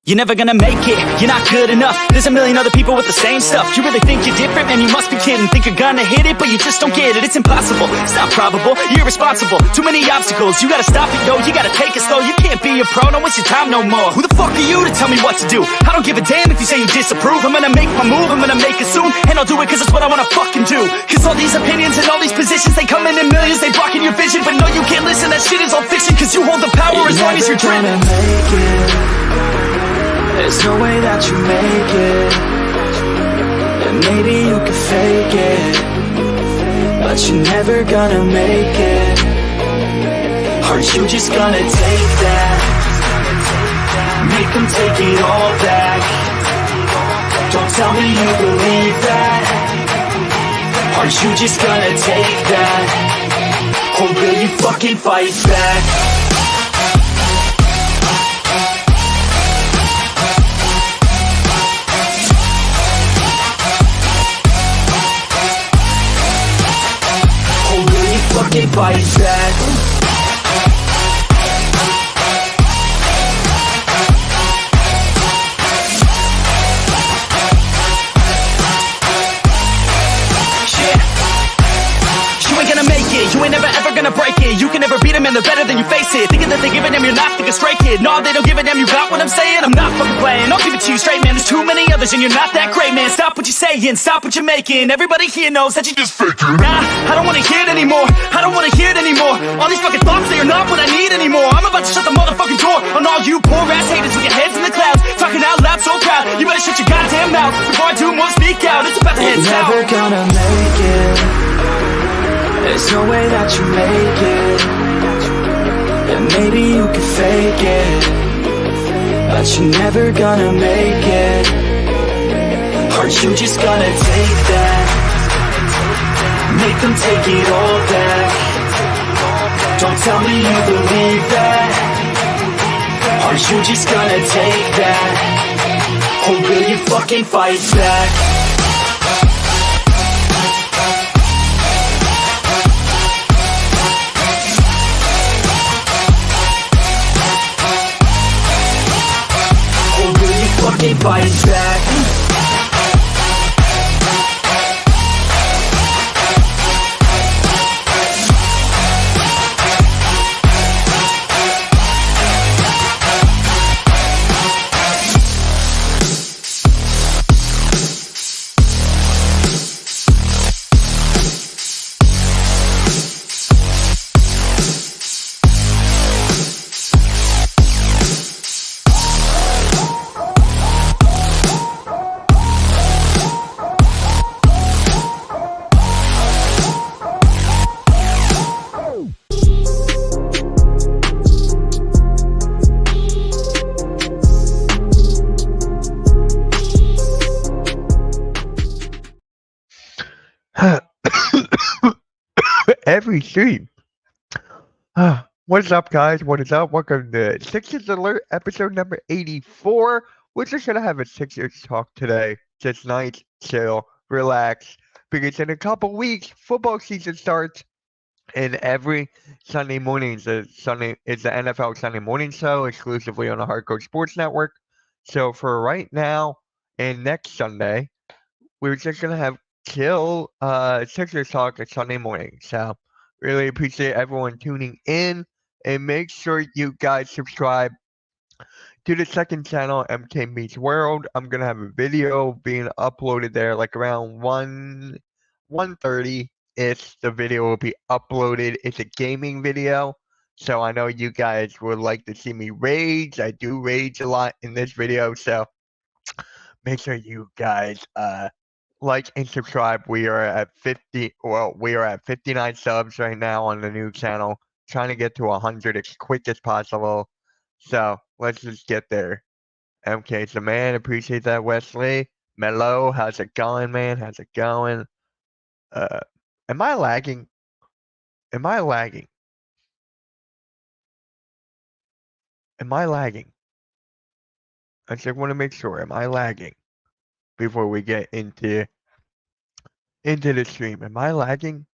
You're never gonna make it, you're not good enough. There's a million other people with the same stuff. You really think you're different? Man, you must be kidding. Think you're gonna hit it, but you just don't get it. It's impossible, it's not probable, you're irresponsible. Too many obstacles, you gotta stop it, yo. You gotta take it slow, you can't be a pro. Don't waste your time no more. Who the fuck are you to tell me what to do? I don't give a damn if you say you disapprove. I'm gonna make my move, I'm gonna make it soon. And I'll do it cause it's what I wanna fucking do. Cause all these opinions and all these positions, they come in millions, they blocking your vision. But no, you can't listen, that shit is all fiction. Cause you hold the power as long as you're dreaming. There's no way that you make it. And maybe you can fake it, but you're never gonna make it. Aren't you just gonna take that? Make them take it all back. Don't tell me you believe that. Aren't you just gonna take that? Or will you fucking fight back? Fucking fight back. You ain't gonna make it, you ain't never ever gonna break it. You can never beat them and they're better than you face it. Thinking that they give a damn, you're not thinking straight, kid. No, they don't give a damn, you got what I'm saying? I'm not fucking playing, I'll give it to you straight, man. There's too many others and you're not that great, man. Stop what you're saying, stop what you're making. Everybody here knows that you just faking. Nah, I don't wanna hear it anymore, I don't wanna hear it anymore. All these fucking thoughts, they are not what I need anymore. I'm about to shut the motherfucking door on all you poor ass haters with your heads in the clouds, talking out loud so proud. You better shut your goddamn mouth before I do more speak out. It's about to head south. You're never gonna make it. There's no way that you make it. And maybe you can fake it, but you're never gonna make it. Aren't you just gonna take that? Make them take it all back. Don't tell me you believe that. Aren't you just gonna take that? Or will you fucking fight back? Fucking fight back. Every stream. What's up, guys? What is up? Welcome to Sixers Alert, episode number 84. We're just gonna have a Sixers talk today. Just nice, chill, relax, because in a couple weeks, football season starts, and every Sunday morning is the NFL Sunday morning show exclusively on the Hardcore Sports Network. So for right now and next Sunday, we're just gonna have chill Sixers talk at Sunday morning. So really appreciate everyone tuning in, and make sure you guys subscribe to the second channel, MK Meets World. I'm gonna have a video being uploaded there like around 1:30. The video will be uploaded. It's a gaming video, so I know you guys would like to see me rage. I do rage a lot in this video, so make sure you guys like and subscribe. We are at 59 subs right now on the new channel, trying to get to 100 as quick as possible. So let's just get there. MK's the man. Appreciate that, Wesley. Mello, how's it going, man? How's it going? Am I lagging? Am I lagging? Am I lagging? I just want to make sure. Am I lagging before we get into the stream? Am I lagging?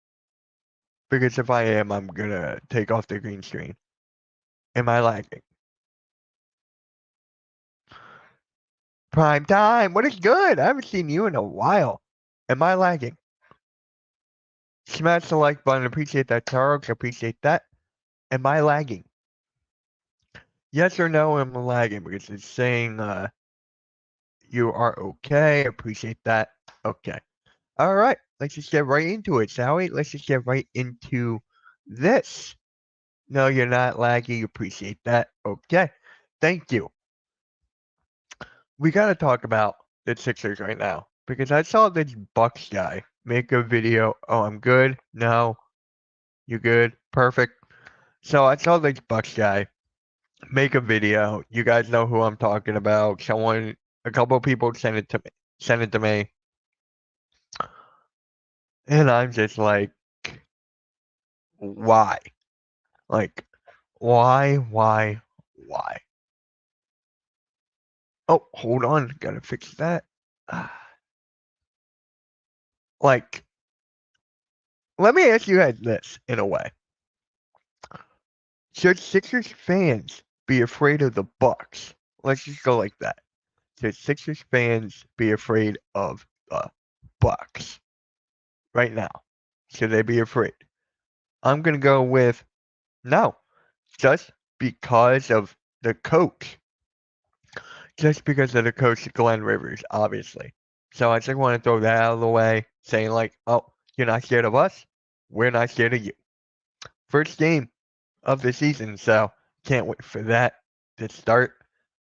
Because if I am, I'm gonna take off the green screen. Am I lagging? Prime time. What is good? I haven't seen you in a while. Am I lagging? Smash the like button. Appreciate that, Charles. Appreciate that. Am I lagging? Yes or no, am I lagging? Because it's saying you are okay. Appreciate that. Okay. All right. Let's just get right into it, shall we? Let's just get right into this. No, you're not lagging. Appreciate that. Okay. Thank you. We got to talk about the Sixers right now because I saw this Bucks guy make a video. Oh, I'm good. No, you good? Perfect. So I saw this Bucks guy make a video. You guys know who I'm talking about. A couple of people sent it to me, and I'm just like, why? Like, why? Oh, hold on, gotta fix that. Like, let me ask you guys this in a way. Should Sixers fans be afraid of the Bucks? Let's just go like that. Should Sixers fans be afraid of the Bucks right now? Should they be afraid? I'm gonna go with no, just because of the coach. Just because of the coach, Glenn Rivers, obviously. So I just want to throw that out of the way, saying like, oh, you're not scared of us? We're not scared of you. First game of the season, so can't wait for that to start.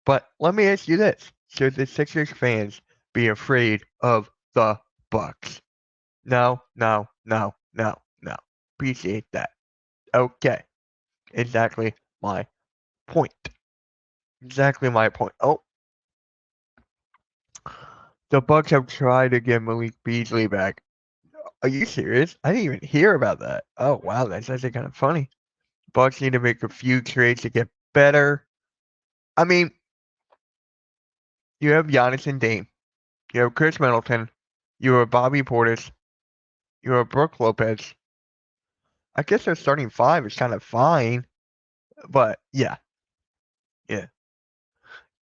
But let me ask you this. Should the Sixers fans be afraid of the Bucks? No. Appreciate that. Okay. Exactly my point. Oh. The Bucks have tried to get Malik Beasley back. Are you serious? I didn't even hear about that. Oh wow, that's actually kind of funny. Bucks need to make a few trades to get better. I mean, you have Giannis and Dame. You have Chris Middleton. You have Bobby Portis. You have Brook Lopez. I guess their starting five is kind of fine. But yeah.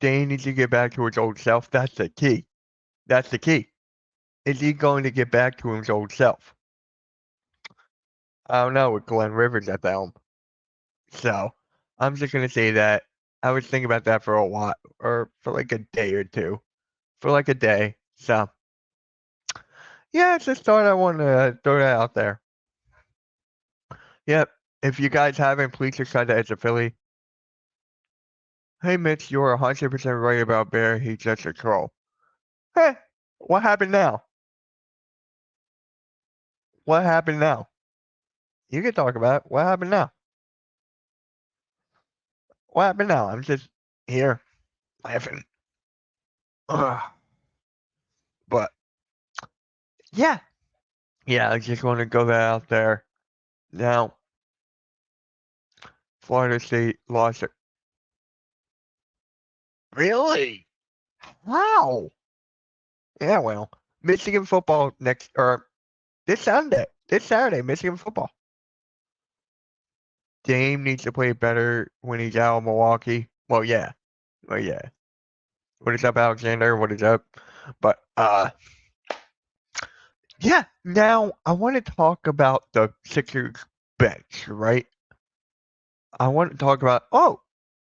Dame needs to get back to his old self. That's the key. Is he going to get back to his old self? I don't know with Glenn Rivers at the helm. So I'm just gonna say that I was thinking about that for a while, or for like a day or two, for like a day. So yeah, it's just thought I want to throw that out there. Yep. If you guys haven't, please subscribe to Edge of Philly. Hey Mitch, you're 100% right about Bear. He's just a troll. Hey, what happened now? What happened now? You can talk about it. What happened now? What happened now? I'm just here laughing. Ugh. But yeah, I just want to go that out there. Now, Florida State lost it. Really? How? Yeah, well, Michigan football this Saturday, Michigan football. Dame needs to play better when he's out of Milwaukee. Well, yeah. What is up, Alexander? What is up? But yeah. Now I want to talk about the Sixers bench, right? I want to talk about. Oh,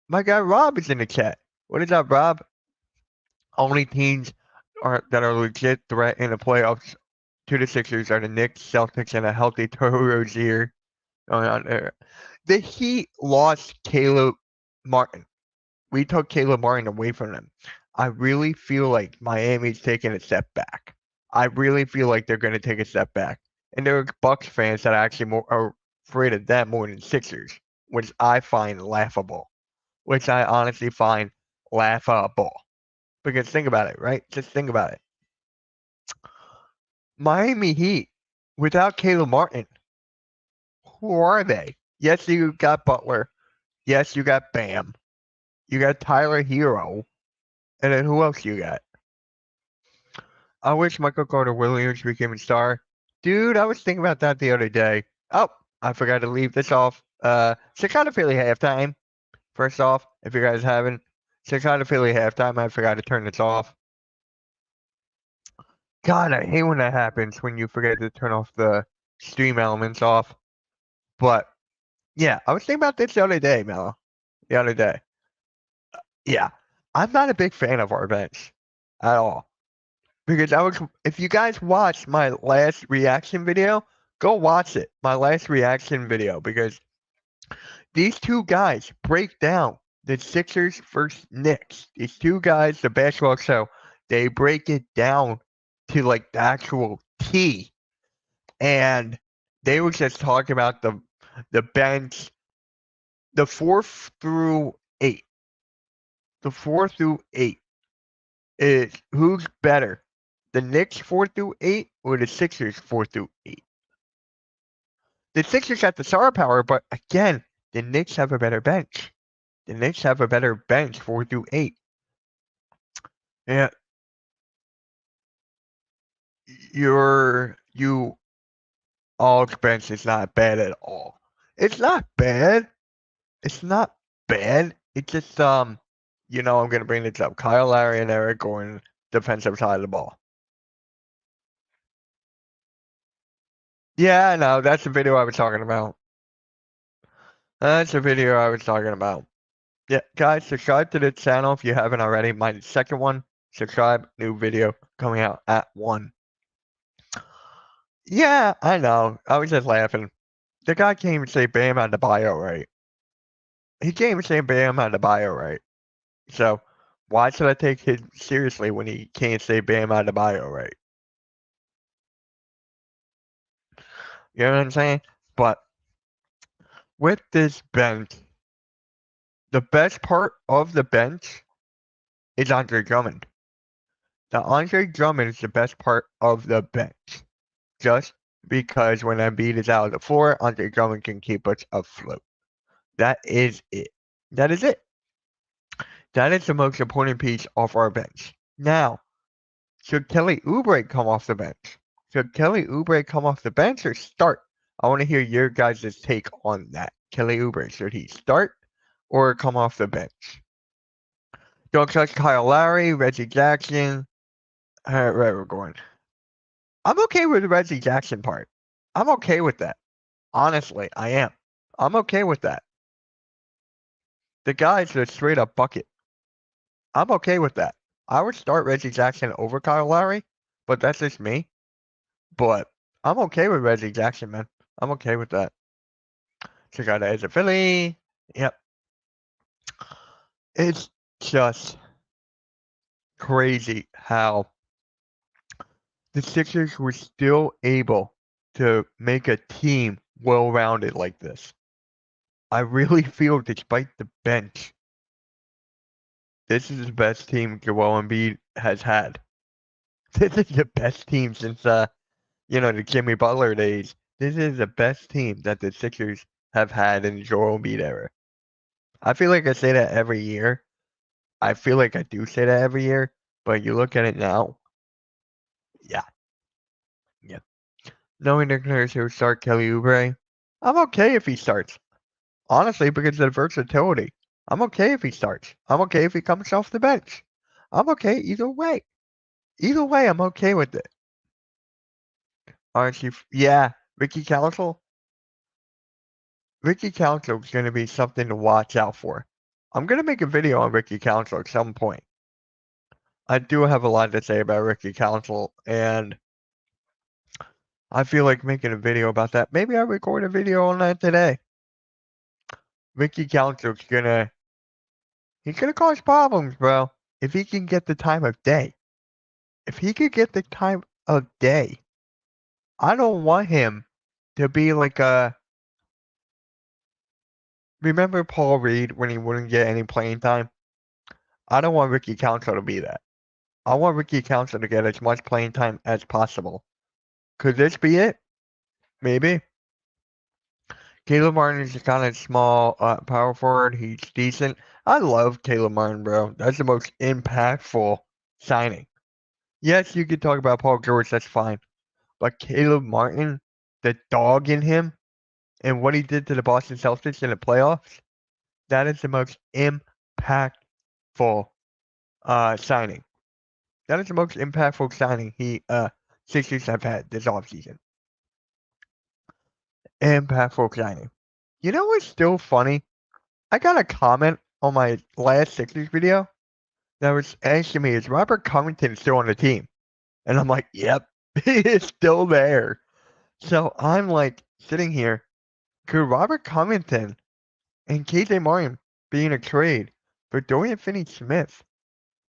my guy Rob is in the chat. What is up, Rob? Only teams that are legit threat in the playoffs to the Sixers are the Knicks, Celtics, and a healthy Terry Rozier going on there. The Heat lost Caleb Martin. We took Caleb Martin away from them. I really feel like Miami's taking a step back. I really feel like they're going to take a step back. And there are Bucks fans that are actually are afraid of them more than Sixers, which I find laughable. Which I honestly find laughable. Because think about it, right? Just think about it. Miami Heat, without Caleb Martin, who are they? Yes, you got Butler. Yes, you got Bam. You got Tyler Hero. And then who else you got? I wish Michael Carter Williams became a star. Dude, I was thinking about that the other day. Oh, I forgot to leave this off. Chicago Philly halftime. First off, if you guys haven't, Chicago Philly halftime, I forgot to turn this off. God, I hate when that happens when you forget to turn off the stream elements off. But yeah, I was thinking about this the other day, Mel. The other day. Yeah, I'm not a big fan of our bench at all. Because if you guys watched my last reaction video, go watch it. My last reaction video, because these two guys break down the Sixers versus Knicks. These two guys, the basketball show, they break it down to like the actual T. And they were just talking about the bench, the 4 through 8. The 4 through 8 is who's better, the Knicks 4 through 8 or the Sixers 4 through 8. The Sixers have the star power, but again, the Knicks have a better bench. The Knicks have a better bench 4 through 8. Yeah. All's bench is not bad at all. It's not bad. It's not bad. It's just I'm gonna bring this up. Kyle Lowry and Eric Gordon, defensive side of the ball. Yeah, no, that's the video I was talking about. That's the video I was talking about. Yeah, guys, subscribe to the channel if you haven't already. My second one, subscribe, new video coming out at 1. Yeah, I know. I was just laughing. The guy can't even say Bam Adebayo right. He can't even say Bam Adebayo right. So, why should I take him seriously when he can't say Bam Adebayo right? You know what I'm saying? But with this bench, the best part of the bench is Andre Drummond. Now, Andre Drummond is the best part of the bench. Just because when Embiid is out of the floor, Andre Drummond can keep us afloat. That is it. That is it. That is the most important piece of our bench. Now, should Kelly Oubre come off the bench? Should Kelly Oubre come off the bench or start? I want to hear your guys' take on that. Kelly Oubre, should he start or come off the bench? Don't trust Kyle Lowry, Reggie Jackson. Right, we're going. I'm okay with the Reggie Jackson part. I'm okay with that. Honestly, I am. I'm okay with that. The guy's a straight up bucket. I'm okay with that. I would start Reggie Jackson over Kyle Lowry, but that's just me. But I'm okay with Reggie Jackson, man. I'm okay with that. Check out as a Philly. Yep. It's just crazy how the Sixers were still able to make a team well-rounded like this. I really feel, despite the bench, this is the best team Joel Embiid has had. This is the best team since, the Jimmy Butler days. This is the best team that the Sixers have had in the Joel Embiid era. I feel like I say that every year. I feel like I do say that every year, but you look at it now. Yeah. Knowing Nick Nurse who would start Kelly Oubre, I'm okay if he starts. Honestly, because of the versatility. I'm okay if he starts. I'm okay if he comes off the bench. I'm okay either way. Either way, I'm okay with it. Aren't you? Yeah, Ricky Council. Ricky Council is going to be something to watch out for. I'm going to make a video on Ricky Council at some point. I do have a lot to say about Ricky Council, and I feel like making a video about that. Maybe I'll record a video on that today. Ricky Council's he's gonna cause problems, bro. If he can get the time of day. If he could get the time of day. I don't want him to be like remember Paul Reed when he wouldn't get any playing time? I don't want Ricky Council to be that. I want Ricky Council to get as much playing time as possible. Could this be it? Maybe. Caleb Martin is kind of small power forward. He's decent. I love Caleb Martin, bro. That's the most impactful signing. Yes, you could talk about Paul George. That's fine. But Caleb Martin, the dog in him, and what he did to the Boston Celtics in the playoffs, that is the most impactful signing. That is the most impactful signing. He Sixers have had this offseason. Impactful signing. You know what's still funny? I got a comment on my last Sixers video that was asking me, is Robert Covington still on the team? And I'm like, yep, he is still there. So I'm like sitting here, could Robert Covington and KJ Martin be in a trade for Dorian Finney-Smith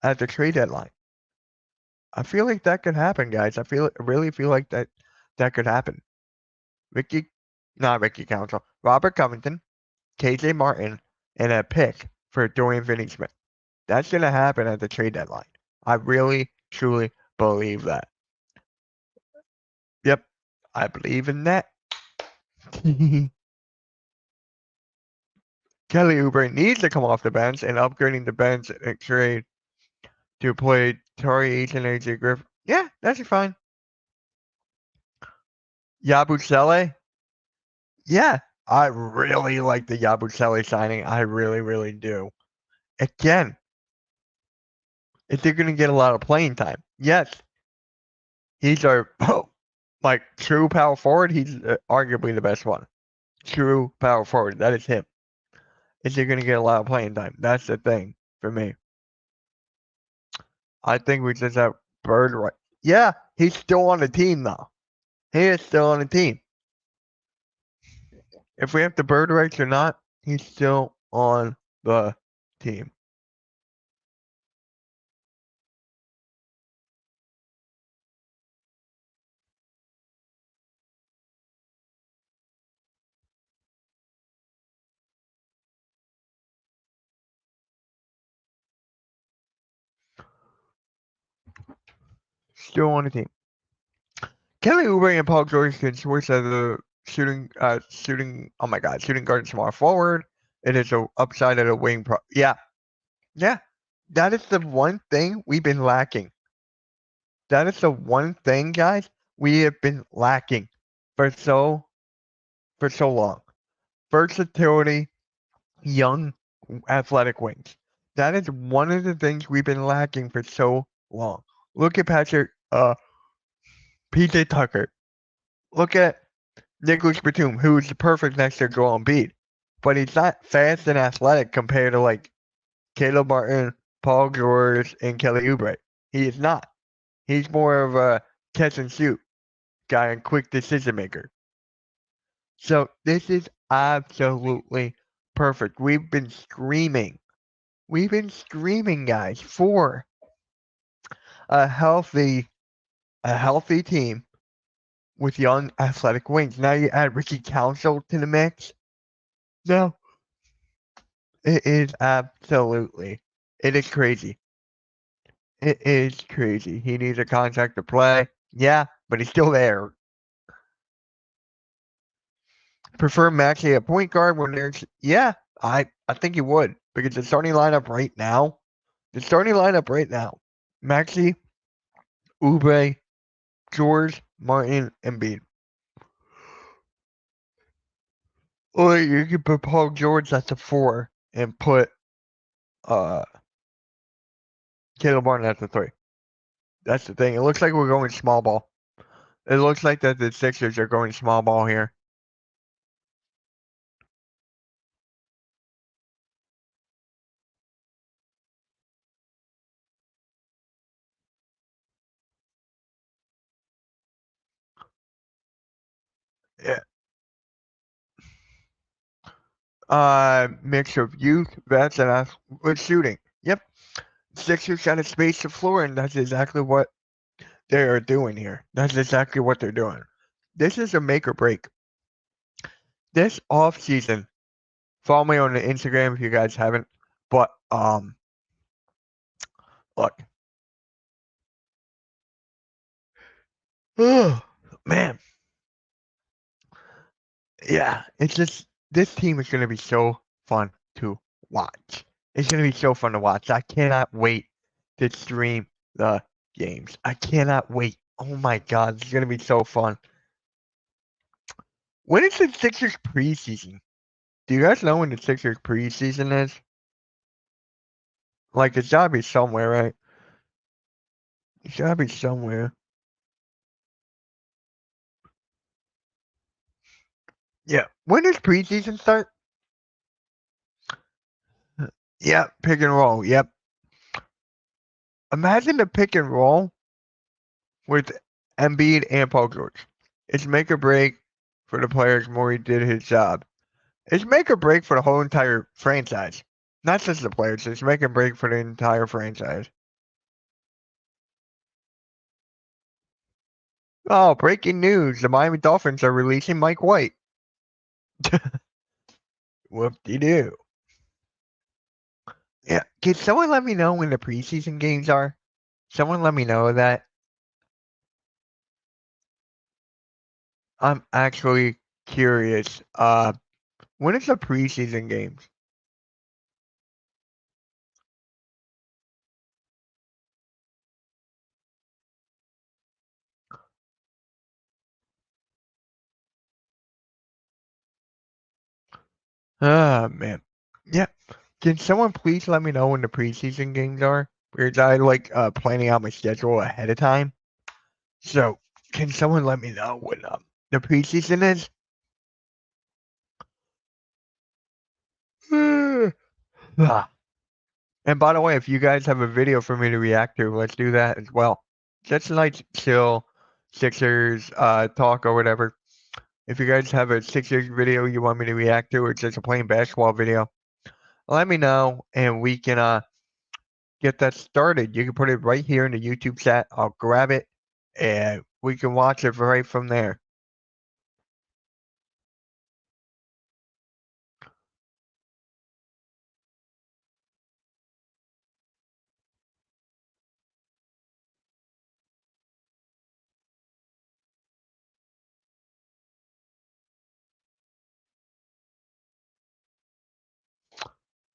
at the trade deadline? I feel like that could happen, guys. I really feel like that could happen. Not Ricky Council, Robert Covington, KJ Martin, and a pick for Dorian Finney-Smith. That's gonna happen at the trade deadline. I really, truly believe that. Yep, I believe in that. Kelly Oubre needs to come off the bench, and upgrading the bench and trade to play Tari Eaton and AJ Griffin. Yeah, that's fine. Yabusele. Yeah, I really like the Yabusele signing. I really, really do. Again, if they're going to get a lot of playing time, yes, he's our like true power forward. He's arguably the best one. True power forward. That is him. Is he going to get a lot of playing time? That's the thing for me. I think we just have Bird right. Yeah, he's still on the team though. He is still on the team. If we have the bird rights or not, he's still on the team. Still on the team. Kelly Oubre and Paul George can switch as a shooting guard small forward. It is a upside at a wing yeah. That is the one thing we've been lacking. That is the one thing, guys, we have been lacking for so long. Versatility, young, athletic wings. That is one of the things we've been lacking for so long. Look at PJ Tucker. Look at Nicholas Batum, who's the perfect next to Joel Embiid. But he's not fast and athletic compared to like Caleb Martin, Paul George, and Kelly Oubre. He is not. He's more of a catch and shoot guy and quick decision maker. So this is absolutely perfect. We've been screaming. Guys, for a healthy team with young athletic wings. Now you add Ricky Council to the mix. No, it is crazy. It is crazy. He needs a contract to play. Yeah, but he's still there. Prefer Maxey at point guard when there's I think he would, because the starting lineup right now, Maxey, Oubre, George, Martin, Embiid. Or you could put Paul George at the 4 and put Caleb Martin at the 3. That's the thing. It looks like we're going small ball. It looks like that the Sixers are going small ball here. Yeah. Mix of youth, vets, and with shooting. Yep. Sixers got to space the floor, and that's exactly what they are doing here. That's exactly what they're doing. This is a make or break. This off season, follow me on the Instagram if you guys haven't. But look. Oh man. Yeah, it's just this team is gonna be so fun to watch. It's gonna be so fun to watch. I cannot wait to stream the games. I cannot wait. Oh my god, it's gonna be so fun. When is the Sixers preseason? Do you guys know when the Sixers preseason is? Like, it's gotta be somewhere, right? It's gotta be somewhere. Yeah. When does preseason start? Yep. Pick and roll. Yep. Imagine the pick and roll with Embiid and Paul George. It's make or break for the players. Morey did his job. It's make or break for the whole entire franchise. Not just the players. It's make or break for the entire franchise. Oh, breaking news. The Miami Dolphins are releasing Mike White. Whoop-de-doo. Yeah. Can someone let me know when the preseason games are? Someone let me know that. I'm actually curious. When is the preseason games? Ah, man. Yeah. Can someone please let me know when the preseason games are? Because I like planning out my schedule ahead of time. So, can someone let me know when the preseason is? Ah. And by the way, if you guys have a video for me to react to, let's do that as well. Just like chill Sixers talk or whatever. If you guys have a Sixers video you want me to react to, or just a plain basketball video, let me know and we can get that started. You can put it right here in the YouTube chat. I'll grab it and we can watch it right from there.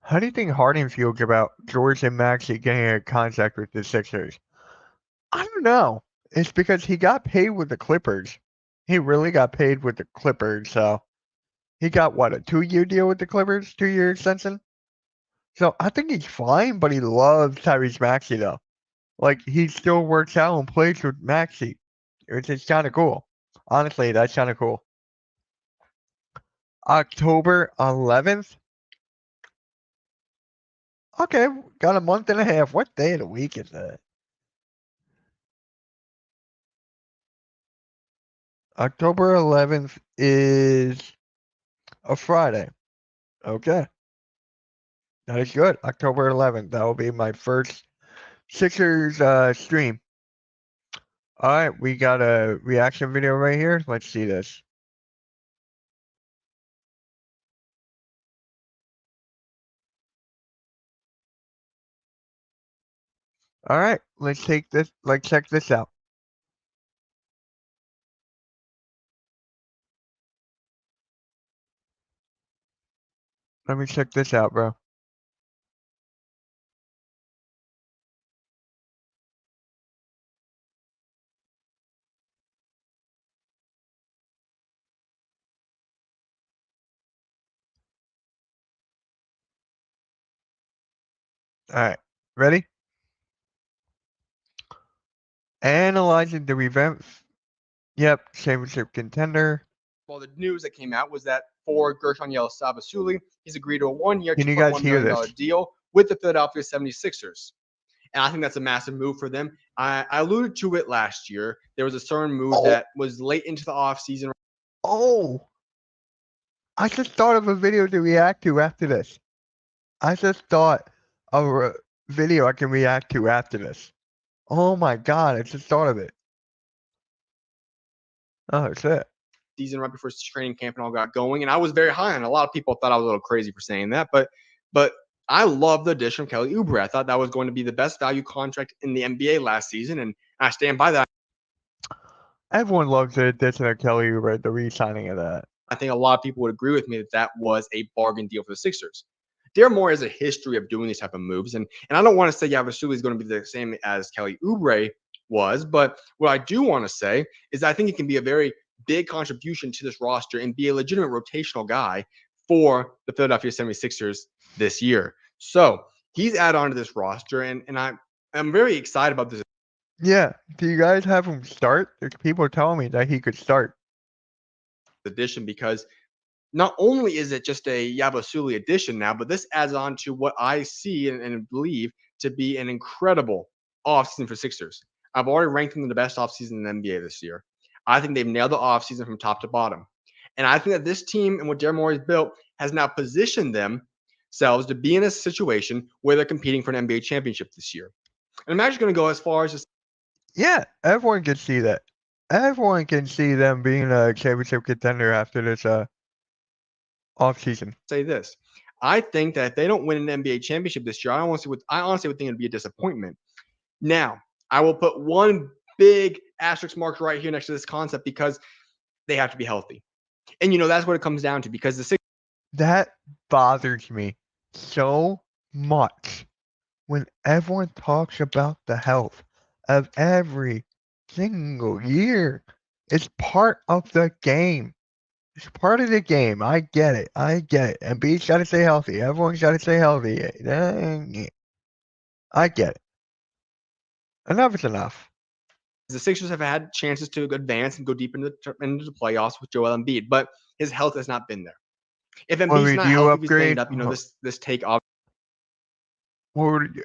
How do you think Harden feels about George and Maxey getting a contract with the Sixers? I don't know. It's because he got paid with the Clippers. He really got paid with the Clippers. So he got what, a 2-year deal with the Clippers? 2-year extension? So I think he's fine, but he loves Tyrese Maxey though. Like he still works out and plays with Maxey. It's kind of cool. Honestly, that's kind of cool. October 11th. Okay, got a month and a half. What day of the week is that? October 11th is a Friday. Okay. That is good. October 11th. That will be my first Sixers stream. All right, we got a reaction video right here. Let's see this. All right, let's take this. Let's check this out. Let me check this out, bro. All right, ready? Analyzing the revamp. Yep, championship contender. Well, the news that came out was that for Gershon Yeltsin-Basuli, he's agreed to a 1-year, Can you guys $2.1 hear million this? deal with the Philadelphia 76ers. And I think that's a massive move for them. I alluded to it last year. There was a certain move that was late into the offseason. Oh, I just thought of a video to react to after this. I just thought of a video I can react to after this. Oh my god, I just thought of it. Oh shit. Season right before training camp and all got going. And I was very high on it. A lot of people thought I was a little crazy for saying that, but I love the addition of Kelly Oubre. I thought that was going to be the best value contract in the NBA last season, and I stand by that. Everyone loves the addition of Kelly Oubre, the re-signing of that. I think a lot of people would agree with me that that was a bargain deal for the Sixers. Daryl Morey has a history of doing these type of moves, and I don't want to say Yabusele is going to be the same as Kelly Oubre was, but what I do want to say is I think he can be a very big contribution to this roster and be a legitimate rotational guy for the Philadelphia 76ers this year. So he's added on to this roster, and I'm very excited about this Yeah. Do you guys have him start? There's people telling me that he could start. addition because not only is it just a Yabusele addition now, but this adds on to what I see and believe to be an incredible offseason for Sixers. I've already ranked them the best offseason in the NBA this year. I think they've nailed the offseason from top to bottom. And I think that this team and what Daryl Morey has built has now positioned themselves to be in a situation where they're competing for an NBA championship this year. And I'm actually going to go as far as to Yeah, everyone can see that. Everyone can see them being a championship contender after this offseason. say this. I think that if they don't win an NBA championship this year, I honestly would think it'd be a disappointment. Now, I will put one big asterisk mark right here next to this concept because they have to be healthy. And, that's what it comes down to because the Sixers. That bothers me so much when everyone talks about the health of every single year. It's part of the game. It's part of the game. I get it. Embiid's got to stay healthy. Everyone's got to stay healthy. I get it. Enough is enough. The Sixers have had chances to advance and go deep into the playoffs with Joel Embiid, but his health has not been there. If Embiid's not healthy, if he's banged up, this take off. What would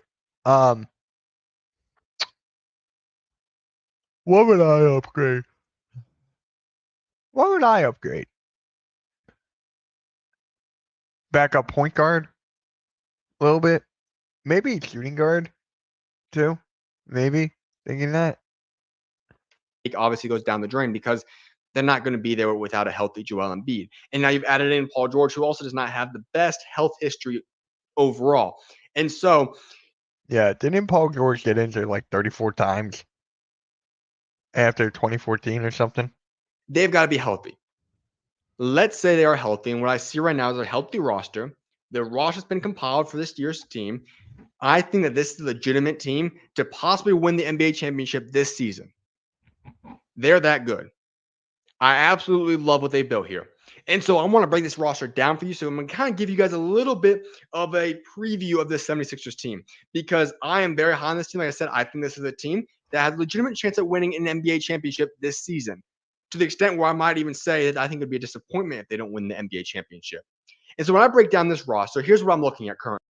what would I upgrade? What would I upgrade? Backup point guard? A little bit. Maybe shooting guard too. Maybe. Thinking that. It obviously goes down the drain because they're not going to be there without a healthy Joel Embiid. And now you've added in Paul George, who also does not have the best health history overall. And so. Yeah, didn't Paul George get injured like 34 times after 2014 or something? They've got to be healthy. Let's say they are healthy. And what I see right now is a healthy roster. The roster's been compiled for this year's team. I think that this is a legitimate team to possibly win the NBA championship this season. They're that good. I absolutely love what they built here. And so I want to break this roster down for you. So I'm going to kind of give you guys a little bit of a preview of this 76ers team because I am very high on this team. Like I said, I think this is a team that has a legitimate chance at winning an NBA championship this season, to the extent where I might even say that I think it would be a disappointment if they don't win the NBA championship. And so when I break down this roster, here's what I'm looking at currently.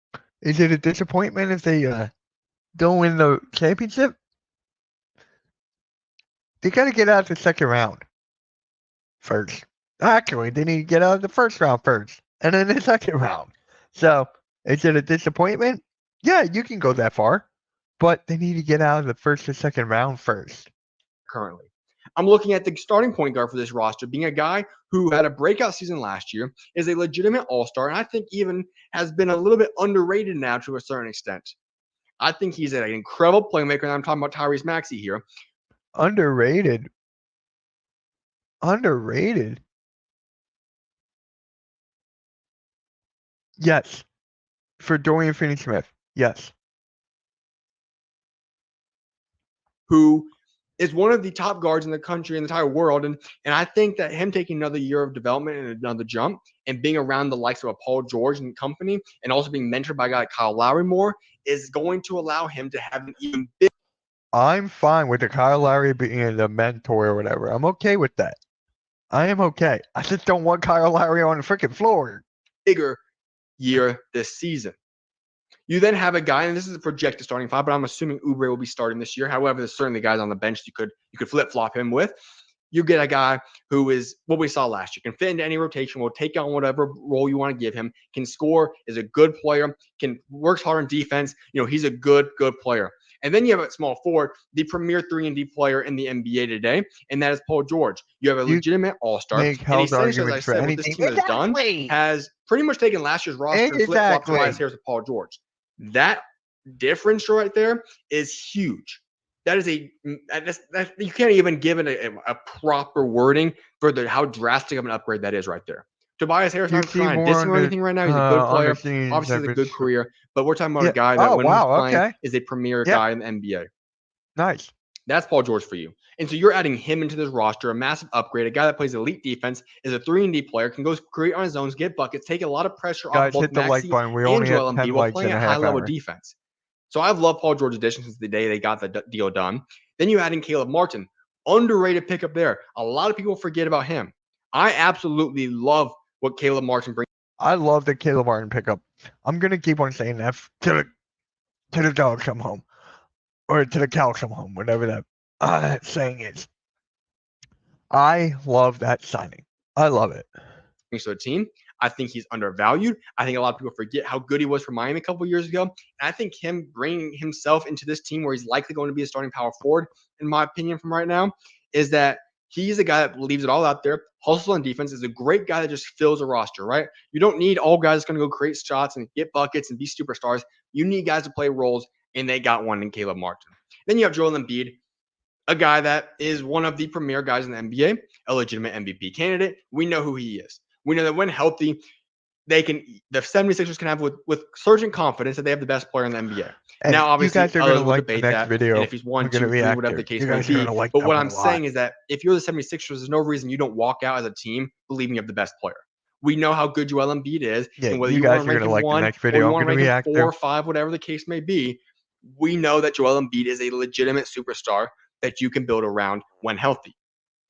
Is it a disappointment if they don't win the championship? They got to get out the second round first. Actually, they need to get out of the first round first, and then the second round. So, is it a disappointment? Yeah, you can go that far, but they need to get out of the first and second round first. Currently, I'm looking at the starting point guard for this roster, being a guy who had a breakout season last year, is a legitimate all-star, and I think even has been a little bit underrated now to a certain extent. I think he's an incredible playmaker, and I'm talking about Tyrese Maxey here. Underrated. Yes. For Dorian Finney-Smith. Yes. Who is one of the top guards in the country, in the entire world. And I think that him taking another year of development and another jump and being around the likes of a Paul George and company and also being mentored by a guy like Kyle Lowry more is going to allow him to have an even bigger. I'm fine with the Kyle Lowry being the mentor or whatever. I'm okay with that. I am okay. I just don't want Kyle Lowry on the freaking floor. Bigger year this season. You then have a guy, and this is a projected starting five, but I'm assuming Oubre will be starting this year. However, there's certainly guys on the bench you could flip-flop him with. You get a guy who is what we saw last year, can fit into any rotation, will take on whatever role you want to give him, can score, is a good player, works hard on defense. He's a good player. And then you have at small forward, the premier 3-and-D player in the NBA today, and that is Paul George. You have a legitimate all-star. And essentially, as I said, what this team has done has pretty much taken last year's roster and flip-flopped Tobias Harris with Paul George. That difference right there is huge. That is you can't even give it a proper wording for how drastic of an upgrade that is right there. Tobias Harris, not trying to diss him or anything right now. He's a good player. Obviously, he's a good career. But we're talking about a guy that when he's playing is a premier guy in the NBA. Nice. That's Paul George for you. And so you're adding him into this roster, a massive upgrade, a guy that plays elite defense, is a 3-and-D player, can go create on his own, get buckets, take a lot of pressure off both Maxey and Joel Embiid while playing at high-level defense. So I've loved Paul George's addition since the day they got the deal done. Then you add in Caleb Martin. Underrated pickup there. A lot of people forget about him. I absolutely love what Caleb Martin brings. I love the Caleb Martin pickup. I'm gonna keep on saying that till the dogs come home, or to the cows come home, whatever that saying is. I love that signing. I love it. To the team. I think he's undervalued. I think a lot of people forget how good he was for Miami a couple years ago. And I think him bringing himself into this team where he's likely going to be a starting power forward, in my opinion, from right now, is that he's a guy that leaves it all out there. Hustles on defense, is a great guy that just fills a roster, right? You don't need all guys that's going to go create shots and get buckets and be superstars. You need guys to play roles, and they got one in Caleb Martin. Then you have Joel Embiid, a guy that is one of the premier guys in the NBA, a legitimate MVP candidate. We know who he is. We know that when healthy, the 76ers can have with certain confidence that they have the best player in the NBA. And now, obviously, you guys are going to others will like the debate next that, video. and if he's 1, 2, 3, whatever the case may be. Like But what I'm saying is that if you're the 76ers, there's no reason you don't walk out as a team believing you have the best player. We know how good Joel Embiid is, and whether you want to rank him like 1 the next video. or you want to rank him 4 to. or 5, whatever the case may be, we know that Joel Embiid is a legitimate superstar that you can build around when healthy.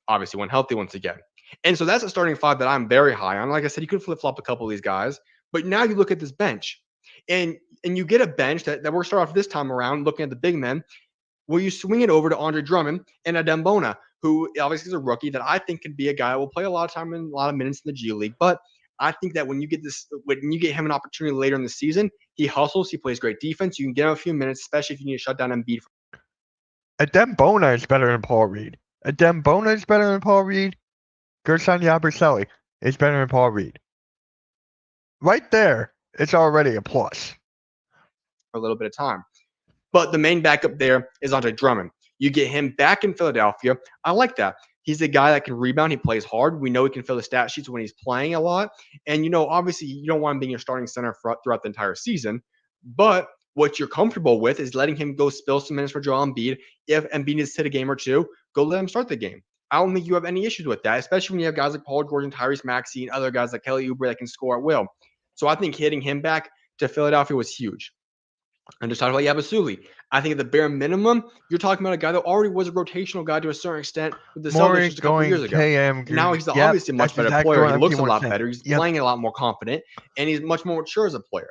Obviously, when healthy once again. And so that's a starting 5 that I'm very high on. Like I said, you could flip-flop a couple of these guys. But now you look at this bench, and you get a bench that we're starting off this time around looking at the big men, where you swing it over to Andre Drummond and Adem Bona, who obviously is a rookie that I think can be a guy that will play a lot of time and a lot of minutes in the G League. But I think that when you get him an opportunity later in the season, he hustles, he plays great defense. You can get him a few minutes, especially if you need to shut down Embiid. Adem Bona is better than Paul Reed. Adem Bona is better than Paul Reed. Gerson Yabusele is better than Paul Reed. Right there, it's already a plus. For a little bit of time. But the main backup there is Andre Drummond. You get him back in Philadelphia. I like that. He's a guy that can rebound. He plays hard. We know he can fill the stat sheets when he's playing a lot. And, obviously, you don't want him being your starting center throughout the entire season. But what you're comfortable with is letting him go spill some minutes for Joel Embiid. If Embiid needs to hit a game or two, go let him start the game. I don't think you have any issues with that, especially when you have guys like Paul George and Tyrese Maxey and other guys like Kelly Oubre that can score at will. So I think hitting him back to Philadelphia was huge. And just talking about Yabusele, I think at the bare minimum, you're talking about a guy that already was a rotational guy to a certain extent with the Celtics just a couple years ago. Now he's obviously a much better player. He looks a lot better. He's playing a lot more confident, and he's much more mature as a player.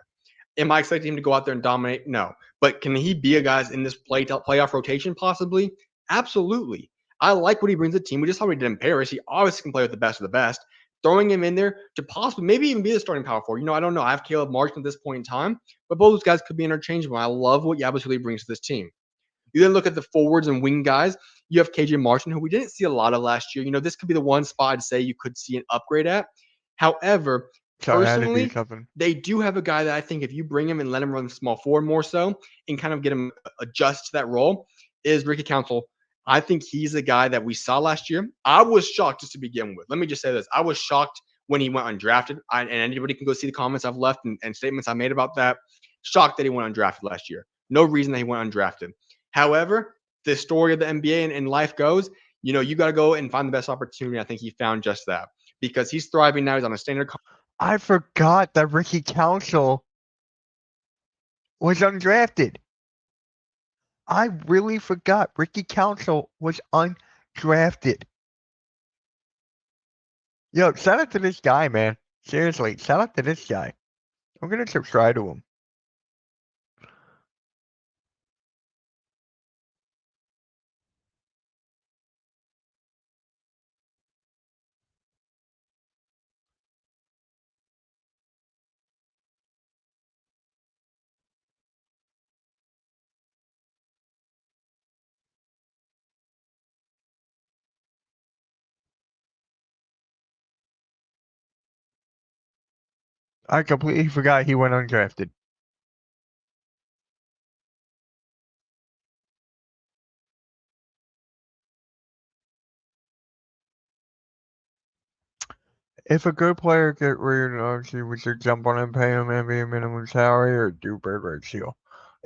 Am I expecting him to go out there and dominate? No. But can he be a guy in this playoff rotation possibly? Absolutely. I like what he brings to the team. We just saw what he did in Paris. He obviously can play with the best of the best. Throwing him in there to possibly maybe even be the starting power forward. I don't know. I have Caleb Martin at this point in time, but both those guys could be interchangeable. I love what Yabusele brings to this team. You then look at the forwards and wing guys. You have KJ Martin, who we didn't see a lot of last year. This could be the one spot I'd say you could see an upgrade at. However, personally, they do have a guy that I think if you bring him and let him run small forward more so and kind of get him adjust to that role is Ricky Council. I think he's a guy that we saw last year. I was shocked just to begin with. Let me just say this. I was shocked when he went undrafted. And anybody can go see the comments I've left and statements I made about that. Shocked that he went undrafted last year. No reason that he went undrafted. However, the story of the NBA and life goes, you got to go and find the best opportunity. I think he found just that because he's thriving now. He's on a standard. I forgot that Ricky Council was undrafted. I really forgot Ricky Council was undrafted. Yo, shout out to this guy, man. Seriously, shout out to this guy. I'm going to subscribe to him. I completely forgot he went undrafted. If a good player get reunited, we should jump on and pay him NBA minimum salary or do bird rights deal.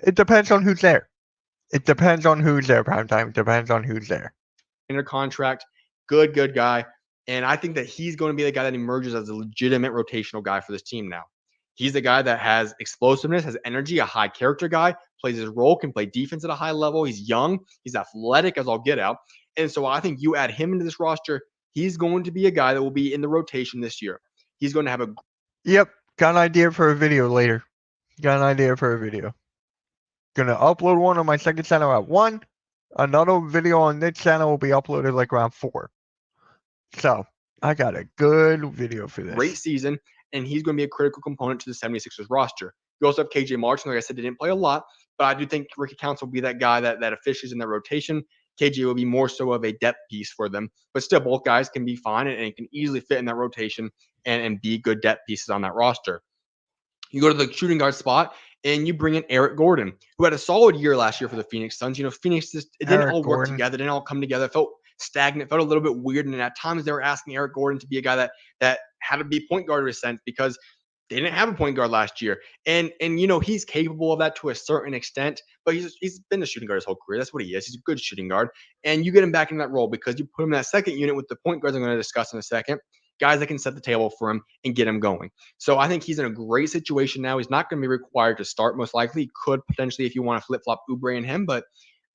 It depends on who's there. It depends on who's there, primetime. It depends on who's there. Inner contract, good guy. And I think that he's going to be the guy that emerges as a legitimate rotational guy for this team now. He's the guy that has explosiveness, has energy, a high character guy, plays his role, can play defense at a high level. He's young. He's athletic as all get out. And so I think you add him into this roster, he's going to be a guy that will be in the rotation this year. he's going to have a Yep. Got an idea for a video later. Got an idea for a video. Gonna upload one on my second channel at 1. Another video on this channel will be uploaded like around 4. So I got a good video for great this. season, and he's going to be a critical component to the 76ers roster. You also have KJ Martin. Like I said, they didn't play a lot, but I do think Ricky Council will be that guy that officials in that rotation. KJ will be more so of a depth piece for them, but still, both guys can be fine and can easily fit in that rotation and be good depth pieces on that roster. You go to the shooting guard spot and you bring in Eric Gordon, who had a solid year last year for the Phoenix Suns. You know, Phoenix just it didn't Eric all work Gordon. together, didn't all come together. It felt stagnant, felt a little bit weird, and at times they were asking Eric Gordon to be a guy that had to be point guard in a sense because they didn't have a point guard last year. And you know, he's capable of that to a certain extent, but he's been a shooting guard his whole career. That's what he is. He's a good shooting guard. And you get him back in that role because you put him in that second unit with the point guards I'm going to discuss in a second. Guys that can set the table for him and get him going. So I think he's in a great situation now. He's not going to be required to start, most likely. He could potentially if you want to flip-flop Oubre and him, but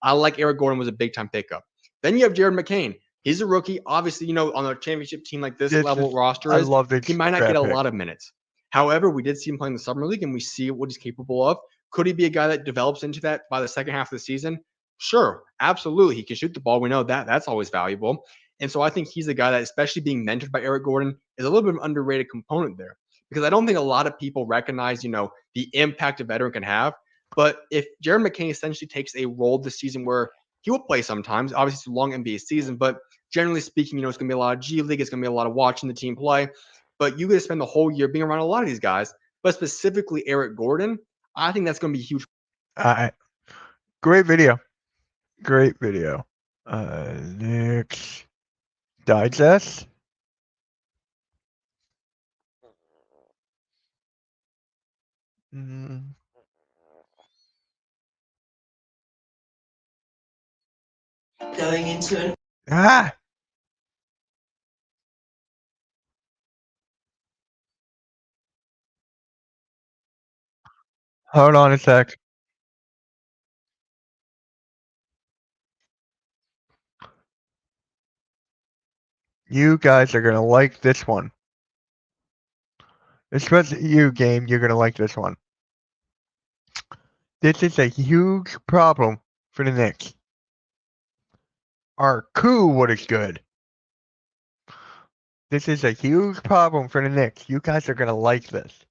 I like Eric Gordon was a big-time pickup. Then you have Jared McCain. He's a rookie. Obviously, you know, on a championship team like this level roster, I love this. he might not get a lot of minutes. However, we did see him playing the Summer League, and we see what he's capable of. Could he be a guy that develops into that by the second half of the season? Sure, absolutely. He can shoot the ball. We know that. That's always valuable. And so I think he's a guy that, especially being mentored by Eric Gordon, is a little bit of an underrated component there. Because I don't think a lot of people recognize, you know, the impact a veteran can have. But if Jared McCain essentially takes a role this season where he will play sometimes, obviously it's a long NBA season, but generally speaking, you know, it's going to be a lot of G League. It's going to be a lot of watching the team play. But you get to spend the whole year being around a lot of these guys, but specifically Eric Gordon, I think that's going to be huge. Great video. Great video. Next digest. Going into an Hold on a sec. You guys are gonna like this one. Especially you, Game. You're gonna like this one. This is a huge problem for the Knicks. Our coup was good. This is a huge problem for the Knicks. You guys are gonna like this.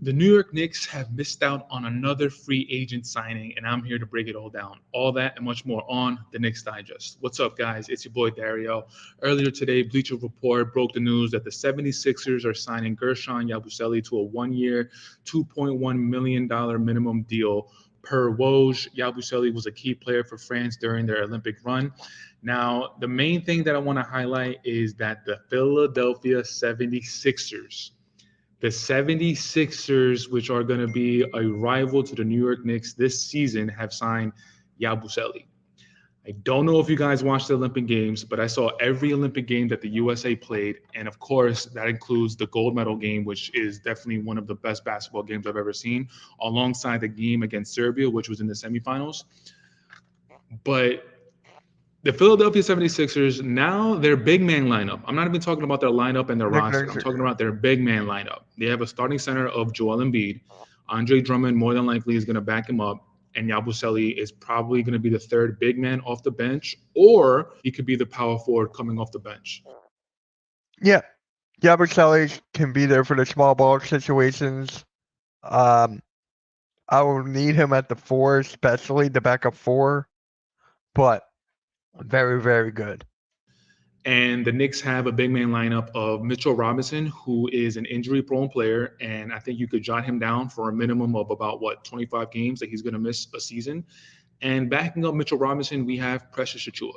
The New York Knicks have missed out on another free agent signing, and I'm here to break it all down. All that and much more on the Knicks Digest. What's up, guys? It's your boy, Dario. Earlier today, Bleacher Report broke the news that the 76ers are signing Guerschon Yabusele to a one-year, $2.1 million minimum deal per Woj. Yabusele was a key player for France during their Olympic run. Now, the main thing that I want to highlight is that the Philadelphia 76ers, which are going to be a rival to the New York Knicks this season, have signed Yabusele. I don't know if you guys watched the Olympic Games, but I saw every Olympic game that the USA played. And of course, that includes the gold medal game, which is definitely one of the best basketball games I've ever seen, alongside the game against Serbia, which was in the semifinals. But the Philadelphia 76ers, now their big man lineup. I'm not even talking about their lineup and their roster. I'm talking about their big man lineup. They have a starting center of Joel Embiid. Andre Drummond more than likely is going to back him up. And Yabusele is probably going to be the third big man off the bench, or he could be the power forward coming off the bench. Yeah. Yabusele can be there for the small ball situations. I will need him at the 4, especially the backup 4. But very, very good. And the Knicks have a big man lineup of Mitchell Robinson, who is an injury-prone player, and I think you could jot him down for a minimum of about, 25 games that he's going to miss a season. And backing up Mitchell Robinson, we have Precious Achiuwa.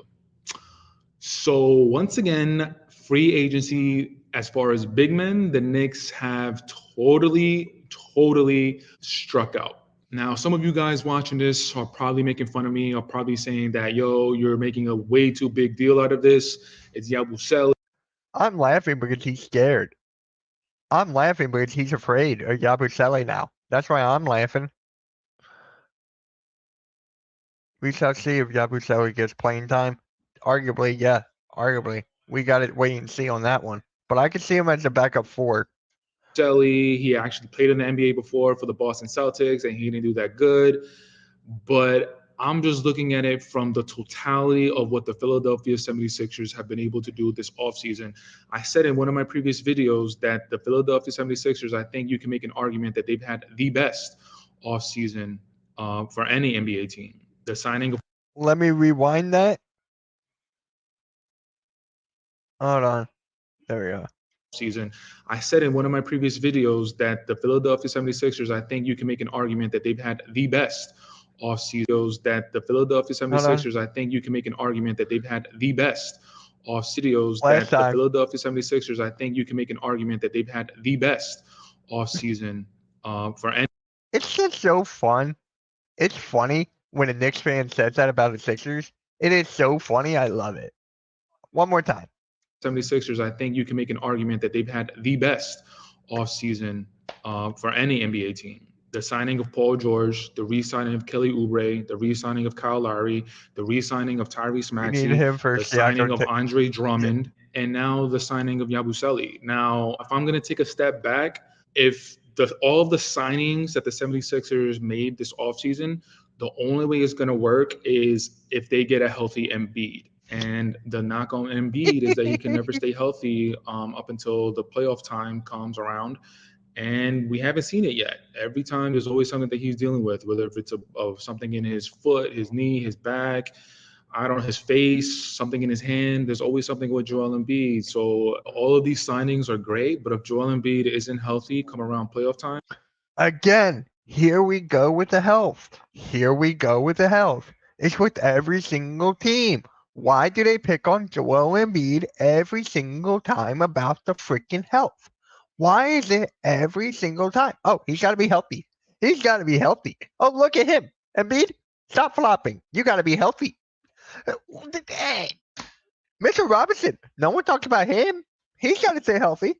So once again, free agency as far as big men, the Knicks have totally struck out. Now, some of you guys watching this are probably making fun of me, are probably saying that, yo, you're making a way too big deal out of this. It's Yabusele. I'm laughing because he's scared. I'm laughing because he's afraid of Yabusele now. That's why I'm laughing. We shall see if Yabusele gets playing time. Arguably, yeah. Arguably. We got to wait and see on that one. but I could see him as a backup 4. Shelley, he actually played in the NBA before for the Boston Celtics, and he didn't do that good. But I'm just looking at it from the totality of what the Philadelphia 76ers have been able to do this offseason. I said in one of my previous videos that the Philadelphia 76ers, I think you can make an argument that they've had the best offseason for any NBA team. The signing of Let me rewind that. Hold on. There we go. season. I said in one of my previous videos that the Philadelphia 76ers, I think you can make an argument that they've had the best off seasons. That the Philadelphia 76ers, I think you can make an argument that they've had the best off seasons. That the Philadelphia 76ers, I think you can make an argument that they've had the best off season for any. It's just so fun. It's funny when a Knicks fan says that about the Sixers. It is so funny. I love it. One more time. 76ers, I think you can make an argument that they've had the best offseason for any NBA team. The signing of Paul George, the re-signing of Kelly Oubre, the re-signing of Kyle Lowry, the re-signing of Tyrese Maxey, the signing of Andre Drummond, and now the signing of Yabusele. Now, if I'm going to take a step back, if all of the signings that the 76ers made this offseason, the only way it's going to work is if they get a healthy Embiid. And the knock on Embiid is that he can never stay healthy up until the playoff time comes around. And we haven't seen it yet. Every time there's always something that he's dealing with, whether if it's something in his foot, his knee, his back, I don't know, his face, something in his hand. There's always something with Joel Embiid. So all of these signings are great, but if Joel Embiid isn't healthy come around playoff time. Again, here we go with the health. Here we go with the health. It's with every single team. Why do they pick on Joel Embiid every single time about the freaking health? Why is it every single time? Oh, he's got to be healthy. He's got to be healthy. Oh, look at him. Embiid, stop flopping. You got to be healthy. Mr. Robinson, no one talks about him. He's got to stay healthy.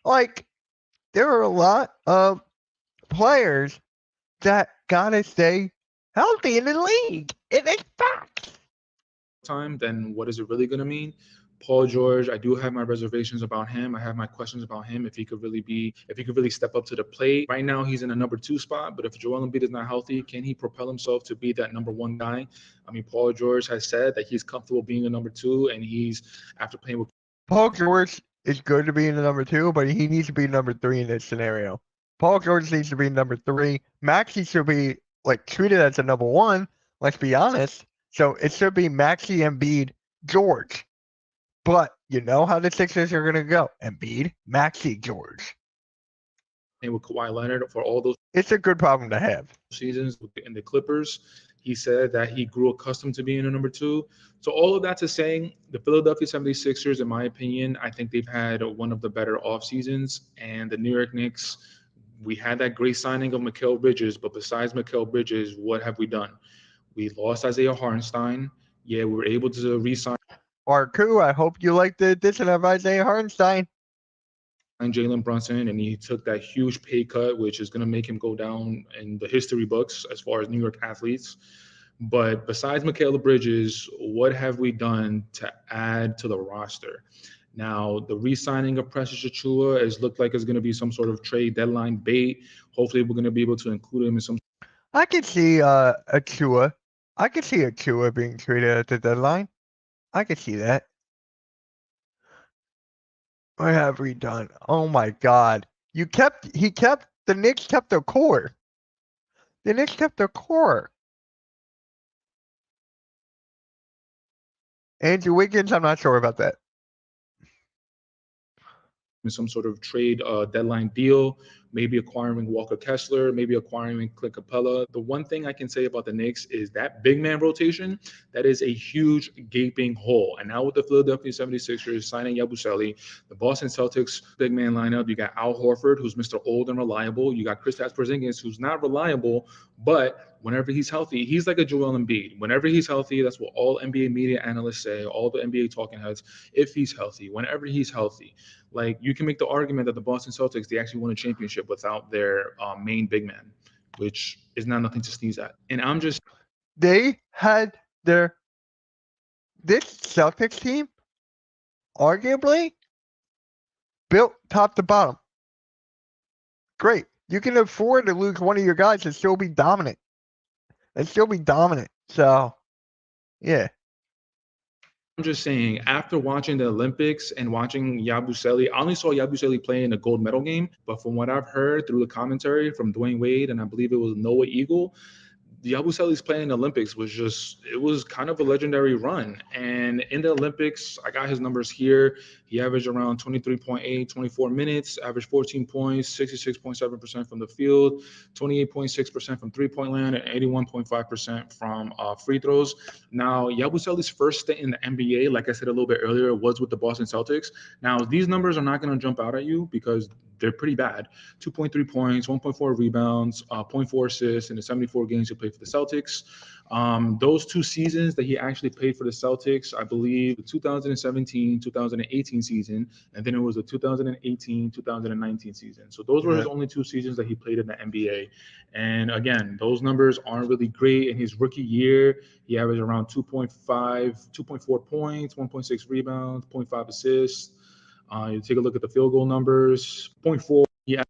Like, there are a lot of players that got to stay healthy in the league. It is facts. Time, then what is it really going to mean? Paul George, I do have my reservations about him. I have my questions about him, if he could really step up to the plate. Right now, he's in a number 2 spot, but if Joel Embiid is not healthy, can he propel himself to be that number 1 guy? I mean, Paul George has said that he's comfortable being a number 2, and he's, after playing with Paul George, is good to be in the number 2, but he needs to be number 3 in this scenario. Paul George needs to be number 3. Maxey should be treated as a number 1, let's be honest. So it should be Maxey, Embiid, George. But you know how the Sixers are going to go. Embiid, Maxey, George. And with Kawhi Leonard for all those. It's a good problem to have. Seasons in the Clippers, he said that he grew accustomed to being a number 2. So all of that to saying the Philadelphia 76ers, in my opinion, I think they've had one of the better off seasons. And the New York Knicks, we had that great signing of Mikal Bridges. But besides Mikal Bridges, what have we done? We lost Isaiah Hartenstein. Yeah, we were able to re-sign Arku, I hope you like the addition of Isaiah Hartenstein. And Jalen Brunson, and he took that huge pay cut, which is going to make him go down in the history books as far as New York athletes. But besides Mikal Bridges, what have we done to add to the roster? Now, the re-signing of Precious Achiuwa has looked like it's going to be some sort of trade deadline bait. Hopefully, we're going to be able to include him in some. I could see Achiuwa. I could see Achiuwa being traded at the deadline. I could see that. What have we done? Oh my God. The Knicks kept their core. The Knicks kept their core. Andrew Wiggins, I'm not sure about that. Some sort of trade deadline deal, maybe acquiring Walker Kessler, maybe acquiring Clint Capella. The one thing I can say about the Knicks is that big man rotation, that is a huge gaping hole. And now with the Philadelphia 76ers signing Yabusele, the Boston Celtics big man lineup, you got Al Horford, who's Mr. Old and reliable. You got Kristaps Porzingis, who's not reliable, but whenever he's healthy, he's like a Joel Embiid. Whenever he's healthy, that's what all NBA media analysts say, all the NBA talking heads, if he's healthy, whenever he's healthy. Like, you can make the argument that the Boston Celtics, they actually won a championship without their main big man, which is not nothing to sneeze at. And they had this Celtics team, arguably, built top to bottom. Great. You can afford to lose one of your guys and still be dominant. So, yeah. I'm just saying, after watching the Olympics and watching Yabusele, I only saw Yabusele play in a gold medal game, but from what I've heard through the commentary from Dwayne Wade, and I believe it was Noah Eagle, Yabusele's play in the Olympics it was kind of a legendary run. And in the Olympics, I got his numbers here. He averaged around 23.8, 24 minutes, averaged 14 points, 66.7% from the field, 28.6% from three-point land, and 81.5% from free throws. Now, Yabusele's first stint in the NBA, like I said a little bit earlier, was with the Boston Celtics. Now, these numbers are not going to jump out at you because they're pretty bad. 2.3 points, 1.4 rebounds, 0.4 assists in the 74 games he played for the Celtics. Those 2 seasons that he actually played for the Celtics, I believe the 2017-2018 season, and then it was the 2018-2019 season. So those were his only 2 seasons that he played in the NBA. And again, those numbers aren't really great. In his rookie year, he averaged around 2.4 points, 1.6 rebounds, 0.5 assists. You take a look at the field goal numbers, 0.4, yeah,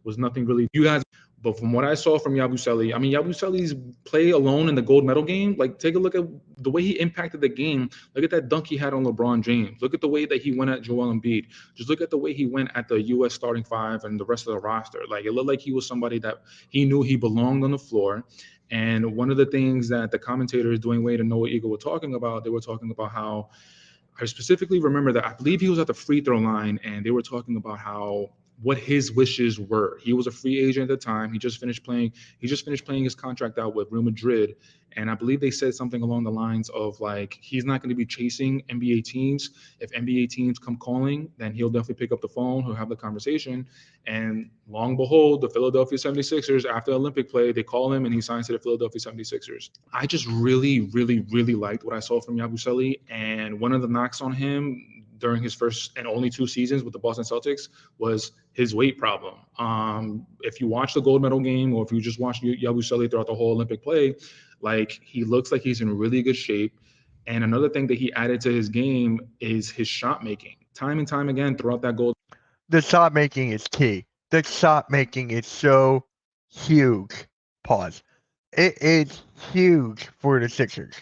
was nothing really. You guys, but from what I saw from Yabusele, I mean, Yabusele's play alone in the gold medal game, like take a look at the way he impacted the game. Look at that dunk he had on LeBron James. Look at the way that he went at Joel Embiid. Just look at the way he went at the U.S. starting 5 and the rest of the roster. Like it looked like he was somebody that he knew he belonged on the floor. And one of the things that the commentators, Dwayne Wade and Noah Eagle, were talking about, they were talking about how I specifically remember that I believe he was at the free throw line and they were talking about what his wishes were. He was a free agent at the time. He just finished playing his contract out with Real Madrid. And I believe they said something along the lines of like, he's not going to be chasing NBA teams. If NBA teams come calling, then he'll definitely pick up the phone. He'll have the conversation. And long behold, the Philadelphia 76ers, after Olympic play, they call him and he signs to the Philadelphia 76ers. I just really, really, really liked what I saw from Yabusele. And one of the knocks on him during his first and only 2 seasons with the Boston Celtics was his weight problem. If you watch the gold medal game or if you just watch Yabusele throughout the whole Olympic play, like he looks like he's in really good shape. And another thing that he added to his game is his shot making. Time and time again throughout that gold. The shot making is key. The shot making is so huge. Pause. It is huge for the Sixers.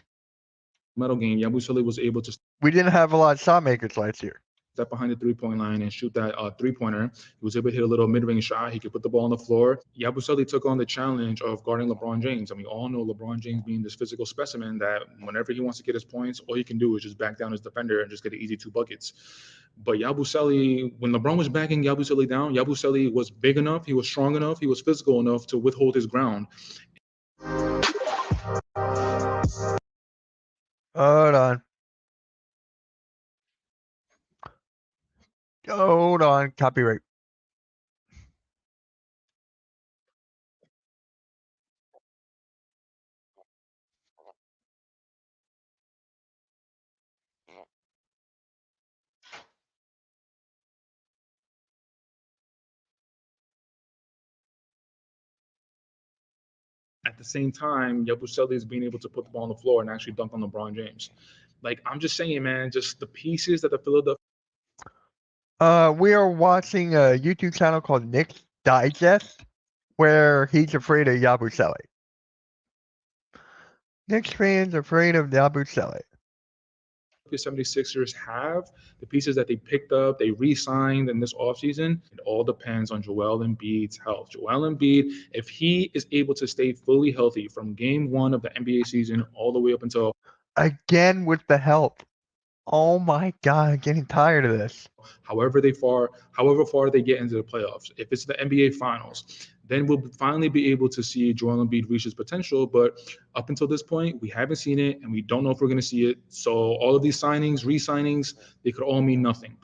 Medal game, Yabusele was able to We didn't have a lot of shot makers last year. Step behind the three-point line and shoot that three-pointer. He was able to hit a little mid-range shot. He could put the ball on the floor. Yabusele took on the challenge of guarding LeBron James. I mean, we all know LeBron James being this physical specimen that whenever he wants to get his points, all he can do is just back down his defender and just get an easy 2 buckets. But Yabusele, when LeBron was backing Yabusele down, Yabusele was big enough, he was strong enough, he was physical enough to withhold his ground. Hold on. Hold on. Copyright. At the same time, Yabusele is being able to put the ball on the floor and actually dunk on LeBron James. Like, I'm just saying, man, just the pieces that the Philadelphia. We are watching a YouTube channel called Knicks Digest, where he's afraid of Yabusele. Knicks fans afraid of Yabusele. 76ers have, the pieces that they picked up, they re-signed in this offseason. It all depends on Joel Embiid's health. Joel Embiid, if he is able to stay fully healthy from game 1 of the NBA season all the way up until again with the help. Oh my God, I'm getting tired of this. However far they get into the playoffs. If it's the NBA Finals, then we'll finally be able to see Joel Embiid reach his potential. But up until this point, we haven't seen it, and we don't know if we're going to see it. So all of these signings, re-signings, they could all mean nothing.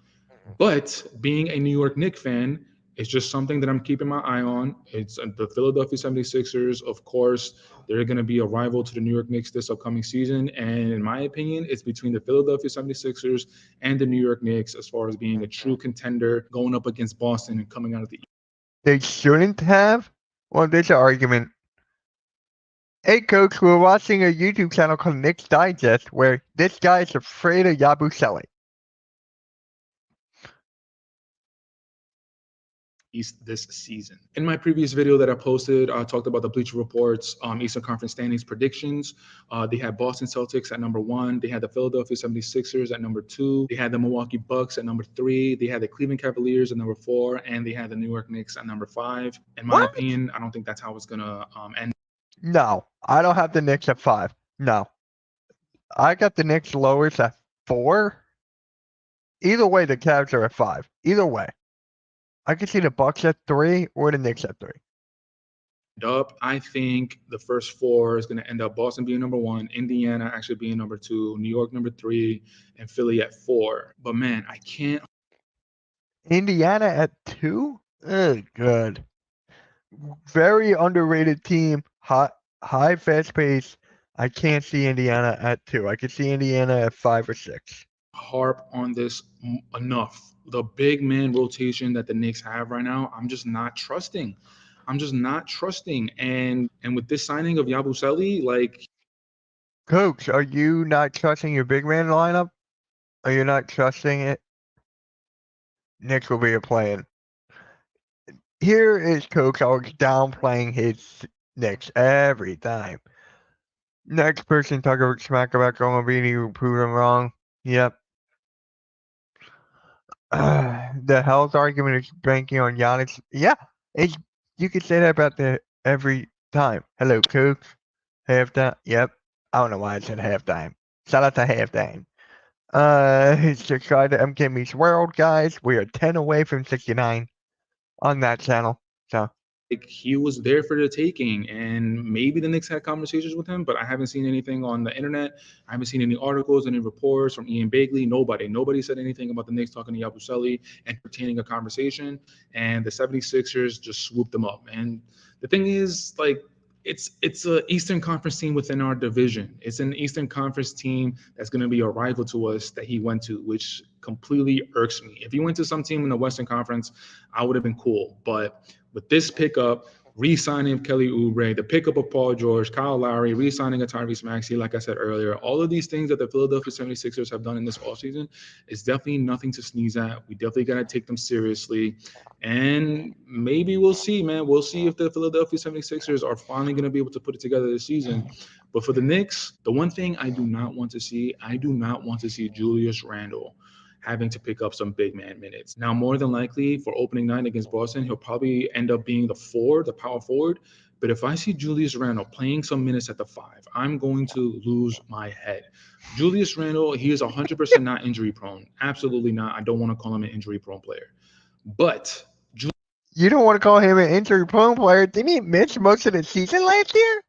But being a New York Knicks fan, it's just something that I'm keeping my eye on. It's the Philadelphia 76ers, of course. They're going to be a rival to the New York Knicks this upcoming season. And in my opinion, it's between the Philadelphia 76ers and the New York Knicks as far as being a true contender going up against Boston and coming out of the East. They shouldn't have? Well, there's an argument. Hey, Coach, we're watching a YouTube channel called Knicks Digest where this guy is afraid of Yabusele. East this season. In my previous video that I posted, I talked about the Bleacher Report's Eastern Conference standings predictions. They had Boston Celtics at number 1. They had the Philadelphia 76ers at number 2. They had the Milwaukee Bucks at number 3. They had the Cleveland Cavaliers at number 4. And they had the New York Knicks at number 5. In my opinion, I don't think that's how it's going to end. No, I don't have the Knicks at 5. No. I got the Knicks lowest at 4. Either way, the Cavs are at 5. Either way. I could see the Bucks at 3 or the Knicks at 3. Up, I think the first 4 is going to end up Boston being number 1, Indiana actually being number 2, New York number 3, and Philly at 4. But man, I can't. Indiana at 2? Oh, good. Very underrated team. High fast pace. I can't see Indiana at 2. I could see Indiana at 5 or 6. Harp on this enough. The big man rotation that the Knicks have right now, I'm just not trusting. And with this signing of Yabusele, like, Coach, are you not trusting your big man lineup? Are you not trusting it? Knicks will be a plan. Here is Coach always downplaying his Knicks every time. Next person talk about smack about Gomabini, prove him wrong. Yep. The health argument is banking on Giannis. Yeah, you could say that about every time. Hello, Coach. Halftime. Yep. I don't know why I said halftime. Shout out to halftime. Subscribe to MK Meets World, guys. We are 10 away from 69 on that channel. So he was there for the taking, and maybe the Knicks had conversations with him, but I haven't seen anything on the internet. I haven't seen any articles, any reports from Ian Bagley. Nobody said anything about the Knicks talking to Yabusele and entertaining a conversation, and the 76ers just swooped them up. And the thing is, like, it's an Eastern Conference team within our division. It's an Eastern Conference team that's going to be a rival to us that he went to, which completely irks me. If he went to some team in the Western Conference, I would have been cool. But with this pickup, re-signing of Kelly Oubre, the pickup of Paul George, Kyle Lowry, re-signing of Tyrese Maxey, like I said earlier, all of these things that the Philadelphia 76ers have done in this offseason is definitely nothing to sneeze at. We definitely got to take them seriously. And maybe we'll see, man. We'll see if the Philadelphia 76ers are finally going to be able to put it together this season. But for the Knicks, the one thing I do not want to see Julius Randle having to pick up some big man minutes. Now, more than likely for opening night against Boston, he'll probably end up being the power forward. But if I see Julius Randle playing some minutes at the 5, I'm going to lose my head. Julius Randle, he is 100% not injury prone. Absolutely not. I don't want to call him an injury prone player. But you don't want to call him an injury prone player. Didn't he miss most of the season last year?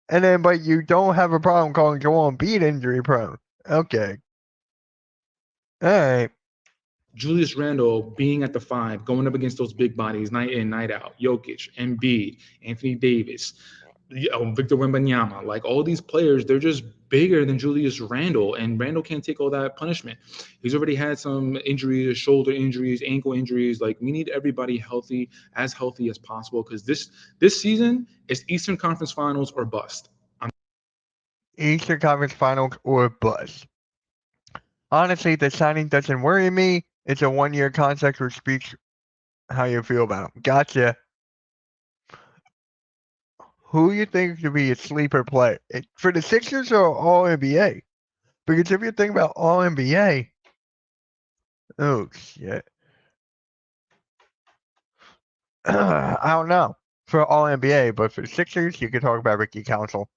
And then, but you don't have a problem calling Joel Embiid injury prone. Okay. All right. Julius Randle being at the 5, going up against those big bodies, night in, night out. Jokic, Embiid, Anthony Davis, Victor Wembanyama. Like, all these players, they're just bigger than Julius Randle, and Randle can't take all that punishment. He's already had some injuries, shoulder injuries, ankle injuries. Like, we need everybody healthy as possible, because this season is Eastern Conference Finals or bust. Eastern Conference Finals or bust. Honestly, the signing doesn't worry me. It's a 1-year contract, which speaks how you feel about him. Gotcha. Who you think should be a sleeper player? For the Sixers or All-NBA? Because if you think about All-NBA, oh, shit. I don't know. For All-NBA, but for the Sixers, you could talk about Ricky Council.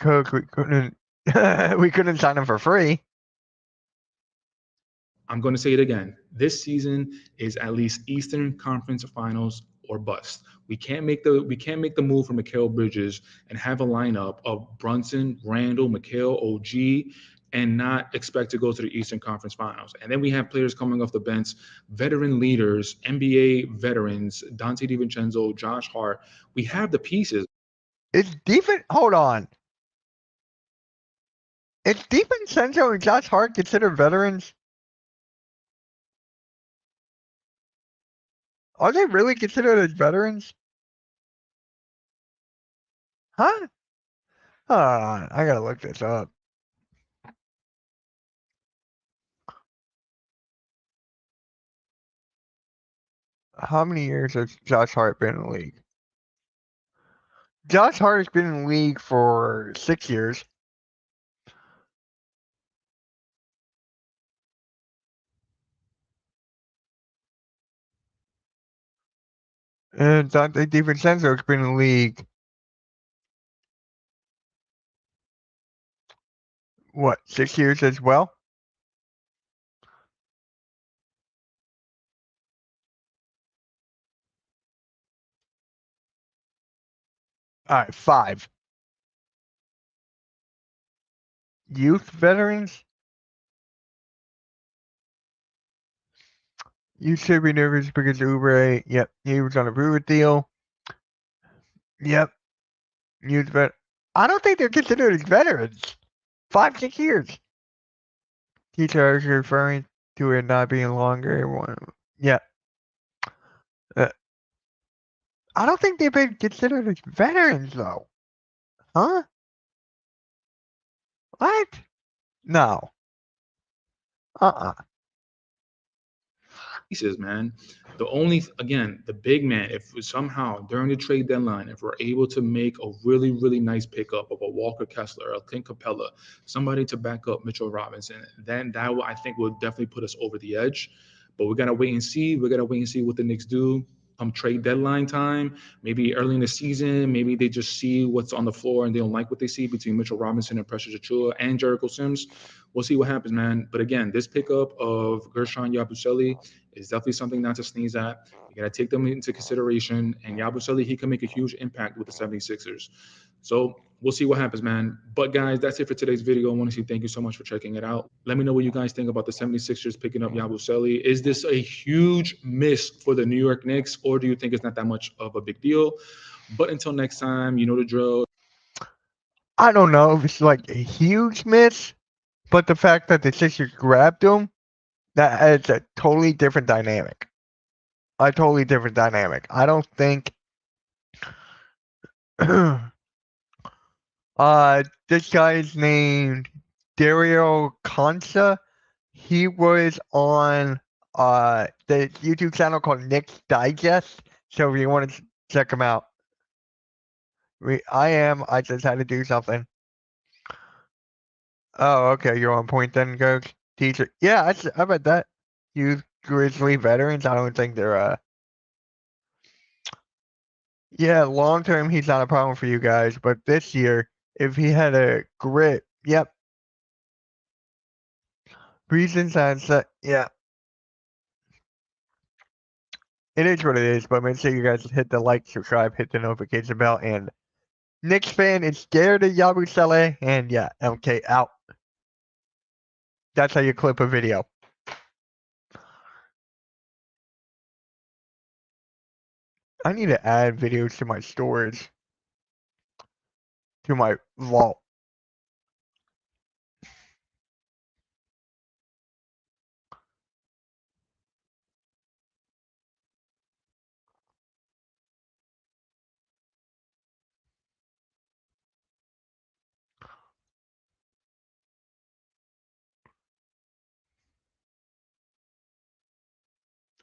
Coach, we couldn't sign him for free. I'm going to say it again. This season is at least Eastern Conference Finals or bust. We can't make the move for Mikal Bridges and have a lineup of Brunson, Randle, Mikal, OG, and not expect to go to the Eastern Conference Finals. And then we have players coming off the bench, veteran leaders, NBA veterans, Dante DiVincenzo, Josh Hart. We have the pieces. Hold on. Is DiVincenzo and Josh Hart considered veterans? Are they really considered as veterans? Huh? Hold on, I gotta look this up. How many years has Josh Hart been in the league? Josh Hart has been in the league for 6 years. And Dante DiVincenzo has been in the league, what, 6 years as well? All right, 5. Youth veterans? You should be nervous because Oubre, yep, he was on a Brewer deal. Yep. Youth vet. I don't think they're considered as veterans. 5, 6 years. Teacher is referring to it not being longer. Yeah. I don't think they've been considered as veterans though. Huh? What? No. Pieces, man. The only, again, the big man, if somehow during the trade deadline, if we're able to make a really, really nice pickup of a Walker Kessler, a Clint Capella, somebody to back up Mitchell Robinson, then that will, I think, will definitely put us over the edge. But we got to wait and see. We got to wait and see what the Knicks do come trade deadline time. Maybe early in the season, maybe they just see what's on the floor and they don't like what they see between Mitchell Robinson and Precious Achiuwa and Jericho Sims. We'll see what happens, man. But again, this pickup of Gershon Yabusele is definitely something not to sneeze at. You got to take them into consideration. And Yabusele, he can make a huge impact with the 76ers. So we'll see what happens, man. But guys, that's it for today's video. I want to say thank you so much for checking it out. Let me know what you guys think about the 76ers picking up Yabusele. Is this a huge miss for the New York Knicks, or do you think it's not that much of a big deal? But until next time, you know the drill. I don't know if it's like a huge miss, but the fact that the Sixers grabbed him, that adds a totally different dynamic. A totally different dynamic. I don't think this guy's named Dario Concha. He was on the YouTube channel called Knicks Digest. So if you want to check him out. I just had to do something. Oh, okay, you're on point then, Coach. Teacher. Yeah, I bet that. Youth Grizzly veterans, I don't think they're yeah, long term he's not a problem for you guys, but this year, if he had a grit, yep. Reasons that yeah. It is what it is, but make sure you guys hit the like, subscribe, hit the notification bell, and Knicks fan is scared of Yabusele, and yeah, MK out. That's how you clip a video. I need to add videos to my storage, to my vault.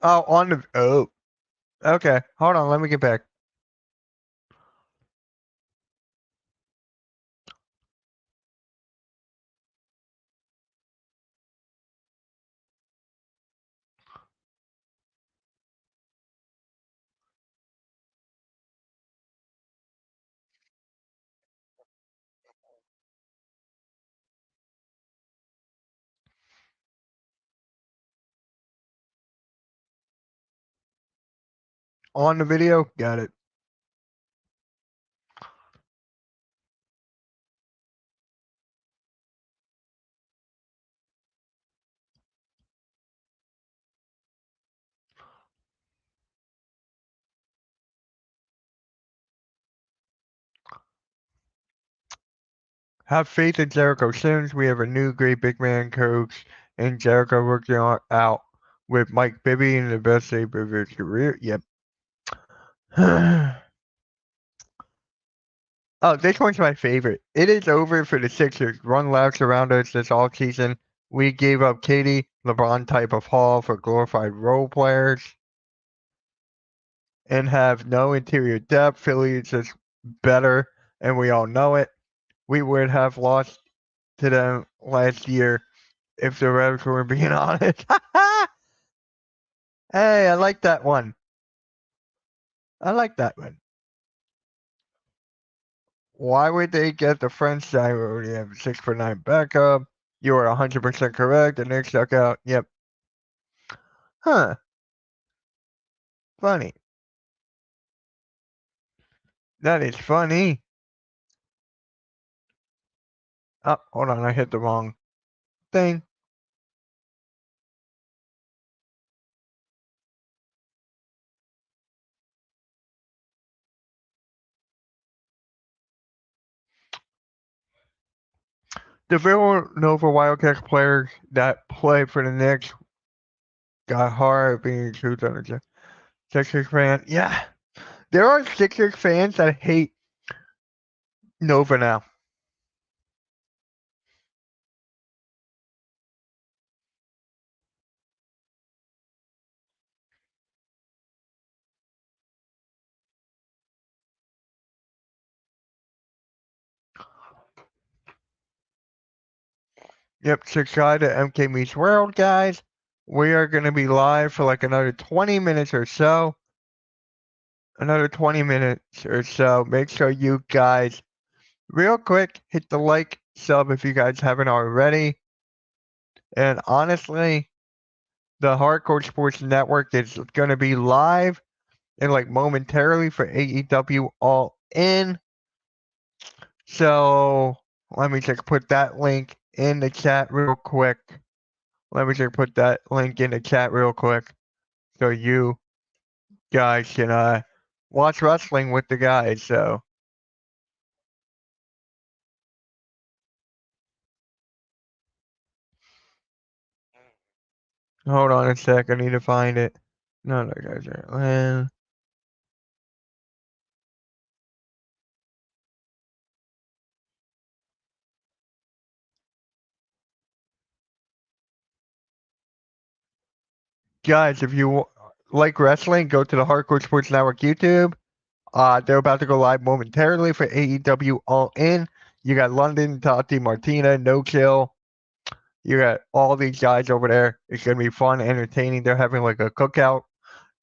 Oh, okay. Hold on, let me get back. On the video, got it. Have faith in Jericho Sims. We have a new great big man coach, and Jericho working out with Mike Bibby in the best shape of his career. Yep. Oh, this one's my favorite. It is over for the Sixers. Run laps around us this all season. We gave up Katie, LeBron type of haul for glorified role players. and have no interior depth. Philly is just better, and we all know it. We would have lost to them last year if the Revs were being honest. Hey, I like that one. I like that one. Why would they get the French guy who already have a 6'9" backup? You are 100% correct. The Knicks stuck out. Yep. Huh. Funny. That is funny. Oh, hold on. I hit the wrong thing. The Villanova Wildcats players that play for the Knicks got hard being true to the Sixers fan. Yeah. There are Sixers fans that hate Nova now. Yep, subscribe to MK Meets World, guys. We are going to be live for like another 20 minutes or so. Another 20 minutes or so. Make sure you guys, real quick, hit the like, sub if you guys haven't already. And honestly, the Hardcore Sports Network is going to be live and like momentarily for AEW All In. So let me just put that link in the chat real quick. Let me just put that link in the chat real quick so you guys can watch wrestling with the guys. So hold on a sec. I need to find it. No, guys are. Guys, if you like wrestling, go to the Hardcore Sports Network YouTube. They're about to go live momentarily for AEW All In. You got London, Tati Martina, No Kill. You got all these guys over there. It's gonna be fun, entertaining. They're having like a cookout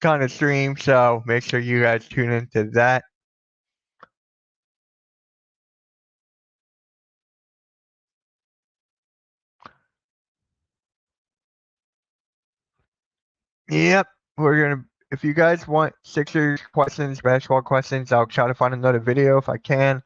kind of stream, so make sure you guys tune into that. Yep, we're gonna. If you guys want Sixers questions, basketball questions, I'll try to find another video if I can.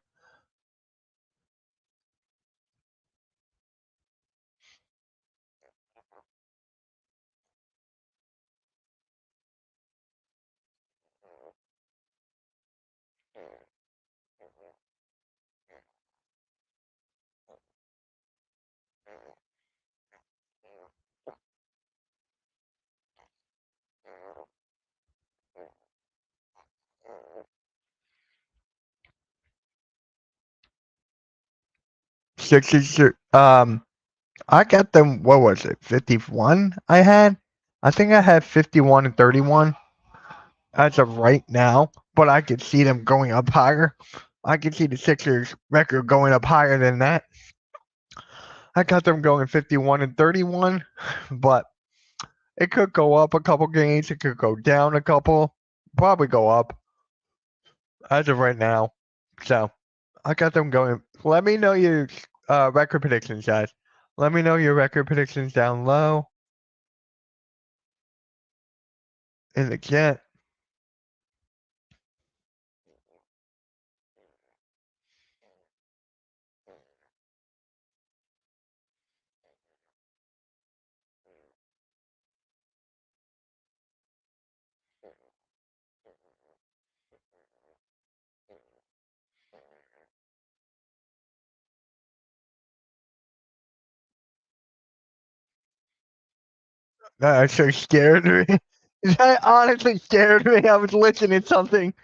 Sixers, I got them. What was it? 51. I had. I think I had 51 and 31 as of right now, but I could see them going up higher. I could see the Sixers record going up higher than that. I got them going 51 and 31, but it could go up a couple games. It could go down a couple. Probably go up as of right now. So I got them going. Let me know your record predictions, guys. Let me know your record predictions down low in the chat. That actually scared me. That honestly scared me. I was listening to something.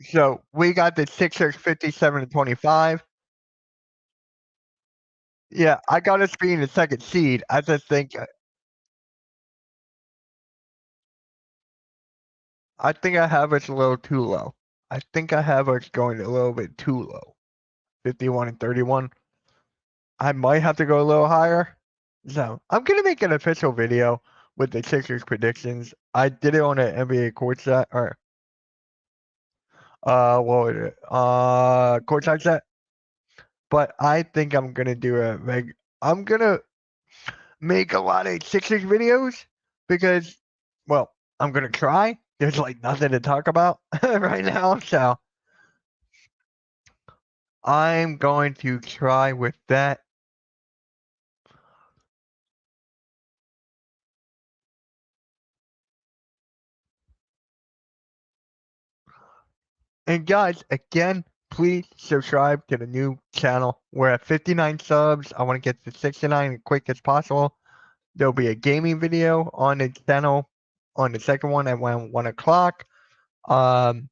So we got the Sixers 57-25. Yeah, I got us being the second seed. I just think I have us a little too low. I think I have us going a little bit too low. 51-31. I might have to go a little higher. So I'm gonna make an official video with the Sixers predictions. I did it on an NBA courtside or what was it? Courtside set. But I think I'm gonna do I'm gonna make a lot of Sixers videos because, well, I'm gonna try. There's like nothing to talk about right now, so I'm going to try with that. And guys, again, please subscribe to the new channel. We're at 59 subs. I want to get to 69 as quick as possible. There'll be a gaming video on the channel on the second one at 1 o'clock. I'm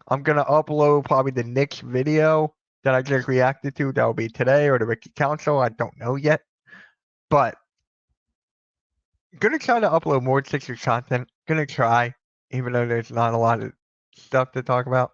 gonna upload probably the Knicks video that I just reacted to. That'll be today or the Ricky Council. I don't know yet, but gonna try to upload more Sixers content. Gonna try, even though there's not a lot of stuff to talk about.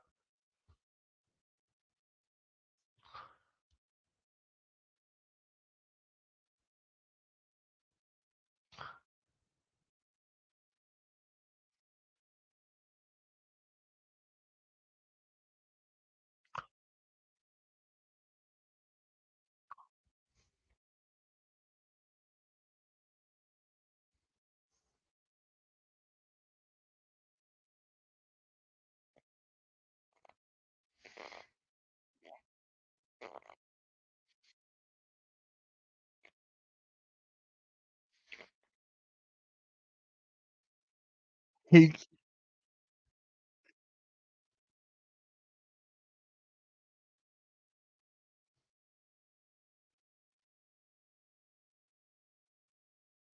He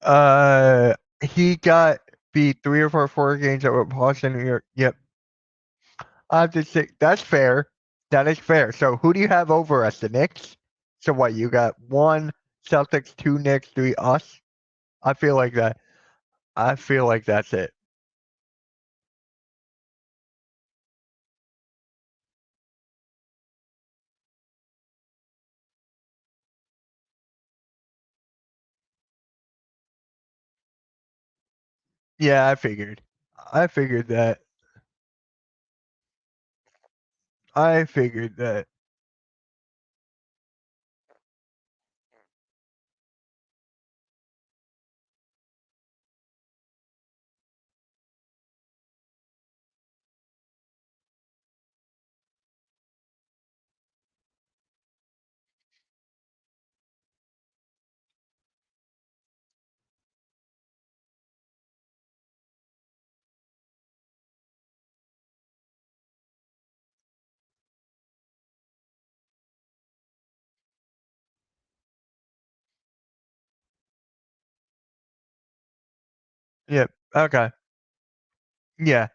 uh he got beat 3 of our 4 games over Boston, New York. Yep. I have to say that's fair. That is fair. So who do you have over us? The Knicks? So what, you got 1 Celtics, 2 Knicks, 3 us? I feel like that. I feel like that's it. Yeah, I figured. I figured that. I figured that. Yep. Okay. Yeah.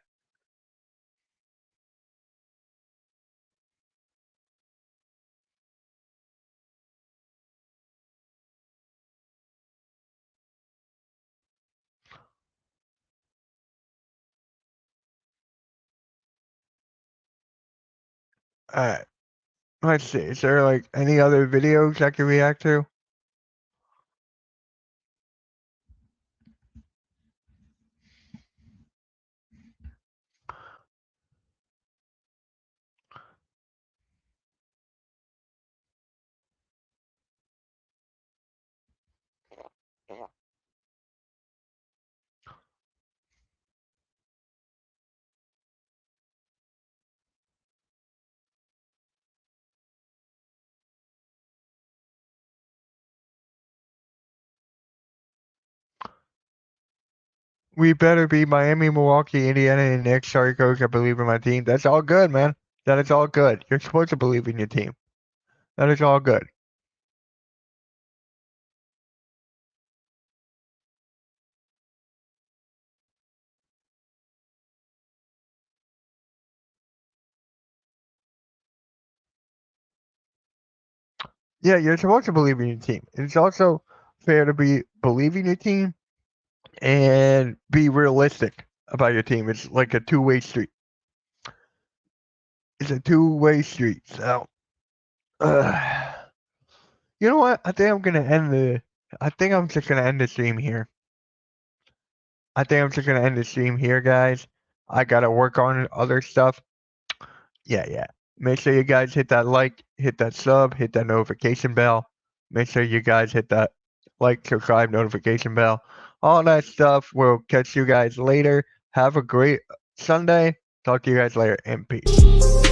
Alright. Let's see. Is there like any other videos I can react to? We better be Miami, Milwaukee, Indiana, and Knicks. Sorry, coach. I believe in my team. That's all good, man. That is all good. You're supposed to believe in your team. That is all good. Yeah, you're supposed to believe in your team. It's also fair to believe in your team and be realistic about your team. It's like a two-way street. It's a two-way street. So, you know what? I think I'm just gonna end the stream here. Guys. I gotta work on other stuff. Yeah. Make sure you guys hit that like, hit that sub, hit that notification bell. Make sure you guys hit that like, subscribe, notification bell. All that stuff. We'll catch you guys later. Have a great Sunday. Talk to you guys later and peace.